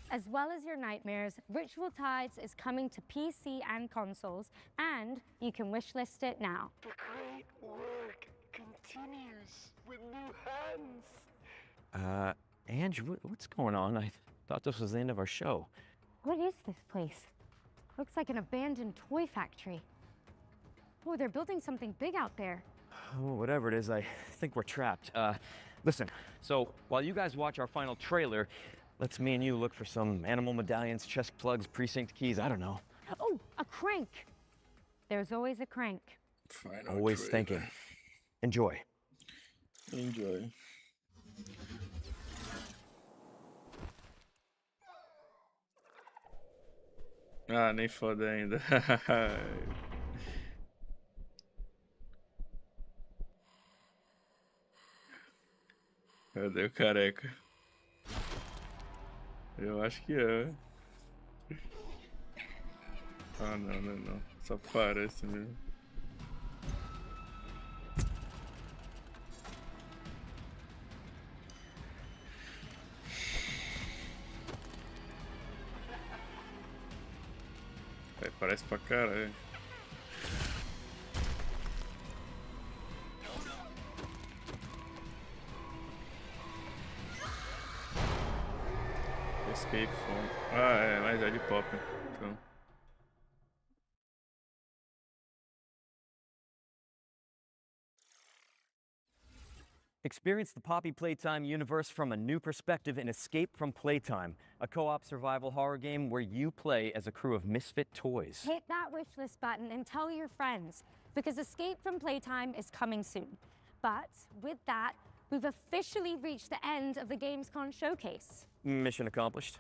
As well as your nightmares, Ritual Tides is coming to PC and consoles, and you can wishlist it now.
The great work continues with new hands.
Andrew, what's going on? I thought this was the end of our show.
What is this place? Looks like an abandoned toy factory. Oh, they're building something big out there.
Oh, whatever it is, I think we're trapped. Listen, so while you guys watch our final trailer, let's me and you look for some animal medallions, chest plugs, precinct keys, I don't know.
Oh, a crank. There's always a crank.
Final
Always
trailer.
thinking. Enjoy.
Enjoy. Ah, nem foda ainda. Cadê o careca? Eu acho que é. Ah, não, não, não. Só parece mesmo. É, parece pra caralho. Escape from... Ah, é, mas é de pop. Então...
Experience the Poppy Playtime universe from a new perspective in Escape from Playtime, a co-op survival horror game where you play as a crew of misfit toys.
Hit that wishlist button and tell your friends, because Escape from Playtime is coming soon. But with that, we've officially reached the end of the Gamescom showcase.
Mission accomplished.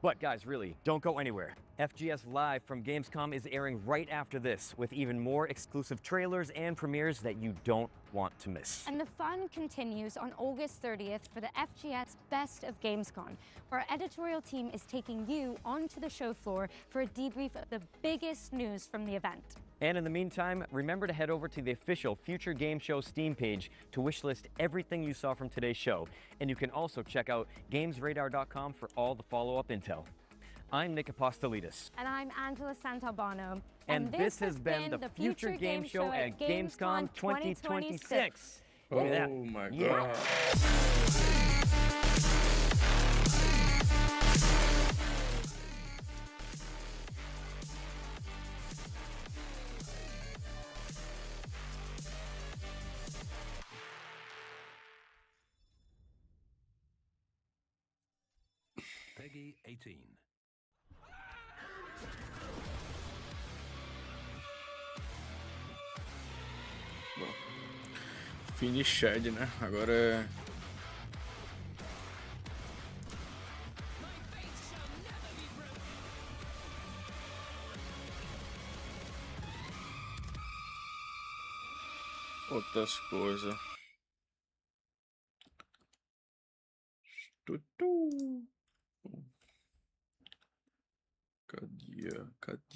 But guys, really, don't go anywhere. FGS Live from Gamescom is airing right after this, with even more exclusive trailers and premieres that you don't want to miss.
And the fun continues on August 30th for the FGS Best of Gamescom, where our editorial team is taking you onto the show floor for a debrief of the biggest news from the event.
And in the meantime, remember to head over to the official Future Game Show Steam page to wishlist everything you saw from today's show. And you can also check out GamesRadar.com for all the follow-up intel. I'm Nick Apostolidis.
And I'm Angela Santalbano.
And this has been the Future Game Show at Gamescom 2026.
Oh
Look at that.
my god.
Yeah.
Peggy 18.
Bom, finished, né? Agora é... outras coisas. Tutu. Cadê?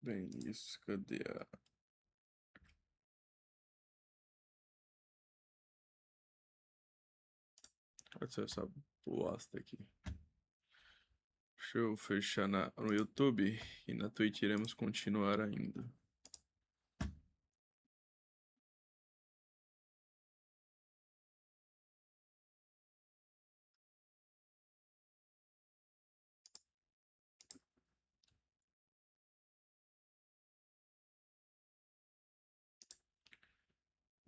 Bem, isso, cadê a... Pode ser essa bosta aqui. Deixa eu fechar no YouTube e na Twitch iremos continuar ainda.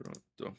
Pronto.